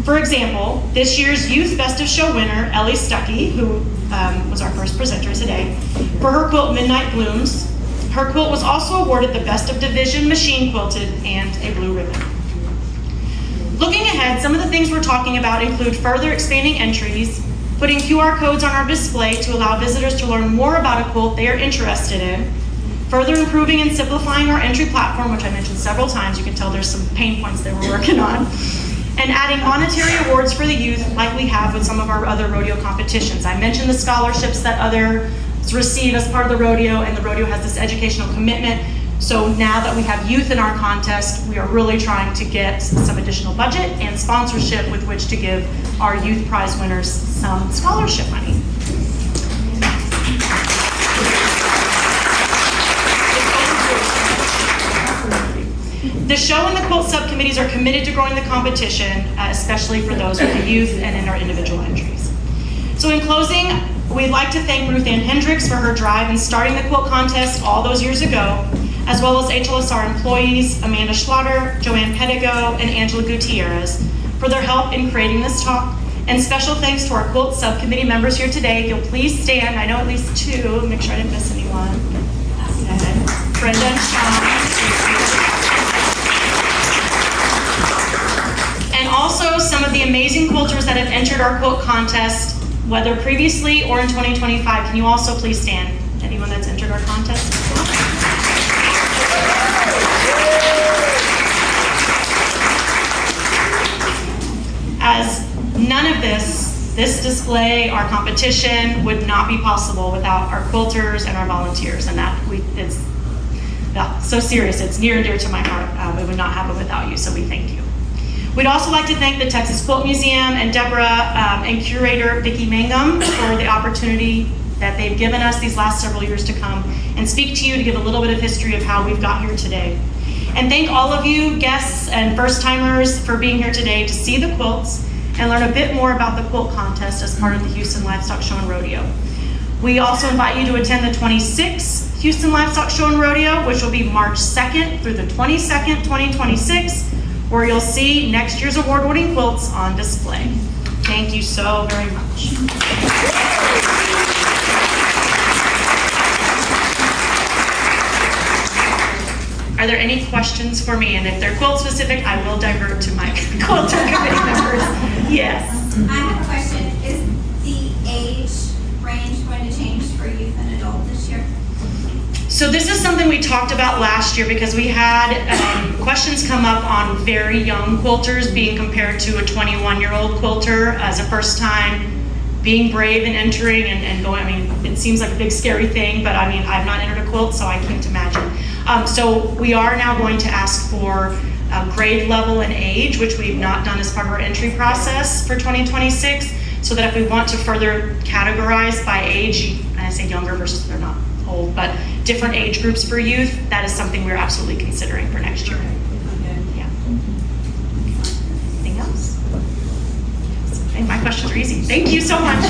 For example, this year's Youth Best of Show winner, Ellie Stuckey, who was our first presenter today, for her quilt Midnight Blooms, her quilt was also awarded the Best of Division machine quilted and a blue ribbon. Looking ahead, some of the things we're talking about include further expanding entries, putting QR codes on our display to allow visitors to learn more about a quilt they are interested in, further improving and simplifying our entry platform, which I mentioned several times. You can tell there's some pain points that we're working on, and adding monetary awards for the youth like we have with some of our other rodeo competitions. I mentioned the scholarships that others receive as part of the rodeo, and the rodeo has this educational commitment. So now that we have youth in our contest, we are really trying to get some additional budget and sponsorship with which to give our youth prize winners some scholarship money. The show and the quilt subcommittees are committed to growing the competition, especially for those with the youth and in our individual entries. So in closing, we'd like to thank Ruth Ann Hendricks for her drive in starting the quilt contest all those years ago, as well as HLSR employees Amanda Schlatter, Joanne Pedigo, and Angela Gutierrez for their help in creating this talk. And special thanks to our quilt subcommittee members here today. If you'll please stand, I know at least two, make sure I didn't miss anyone. And Brenda and Sean. And also some of the amazing quilters that have entered our quilt contest, whether previously or in 2025. Can you also please stand? Anyone that's entered our contest? As none of this display, our competition would not be possible without our quilters and our volunteers, and it's so serious. It's near and dear to my heart. It would not happen without you, so we thank you. We'd also like to thank the Texas Quilt Museum and Deborah and curator Vicki Mangum for the opportunity that they've given us these last several years to come and speak to you, to give a little bit of history of how we've got here today. And thank all of you guests and first-timers for being here today to see the quilts and learn a bit more about the quilt contest as part of the Houston Livestock Show and Rodeo. We also invite you to attend the 26th Houston Livestock Show and Rodeo, which will be March 2nd through the 22nd, 2026, where you'll see next year's award-winning quilts on display. Thank you so very much. Are there any questions for me? And if they're quilt specific, I will divert to my quilter committee members. Yes. I have a question. Is the age range going to change for youth and adult this year? So this is something we talked about last year because we had questions come up on very young quilters being compared to a 21-year-old quilter as a first time being brave and entering and going. I mean, it seems like a big scary thing, but I mean, I've not entered a quilt, so I can't imagine. So we are now going to ask for grade level and age, which we've not done as part of our entry process for 2026, so that if we want to further categorize by age, and I say younger versus they're not old, but different age groups for youth, that is something we're absolutely considering for next year. Yeah. Anything else? Okay, my questions are easy. Thank you so much.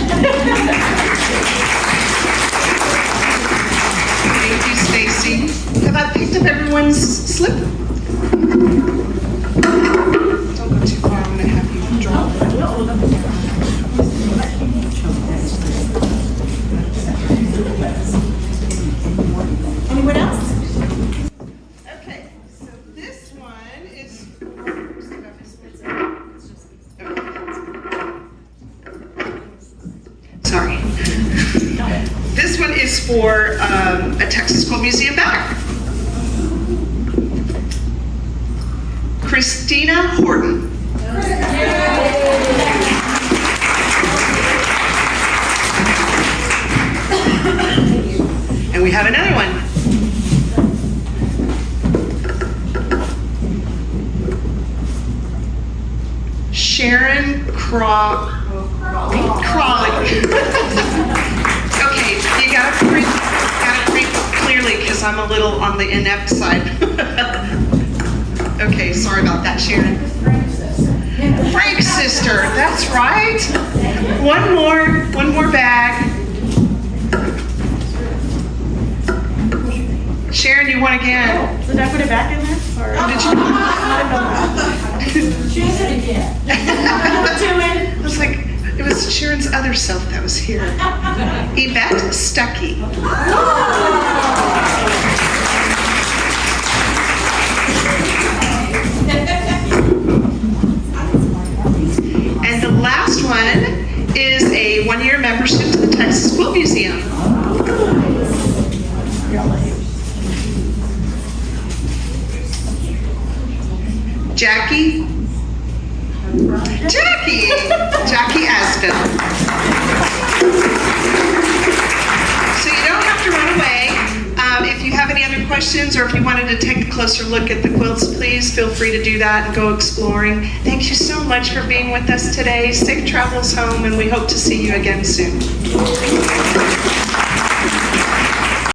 Thank you, Stacey. Have I picked up everyone's slip? Don't go too far, I'm gonna have you draw. Anyone else? Okay, so this one is sorry. This one is for a Texas Quilt Museum bag. Christina Horton. And we have another one. Sharon Crawley. Okay, you gotta print clearly because I'm a little on the inept side. Okay, sorry about that, Sharon. Frank's sister, that's right. One more bag. Sharon, you won again. Did I put it back in there? Or? Oh, did you? She said it again. It was like, it was Sharon's other self that was here. Yvette Stuckey. And the last one is a one-year membership to the Texas Quilt Museum. Jackie Asbill. So you don't have to run away. If you have any other questions or if you wanted to take a closer look at the quilts, please feel free to do that and go exploring. Thank you so much for being with us today. Safe travels home, and we hope to see you again soon.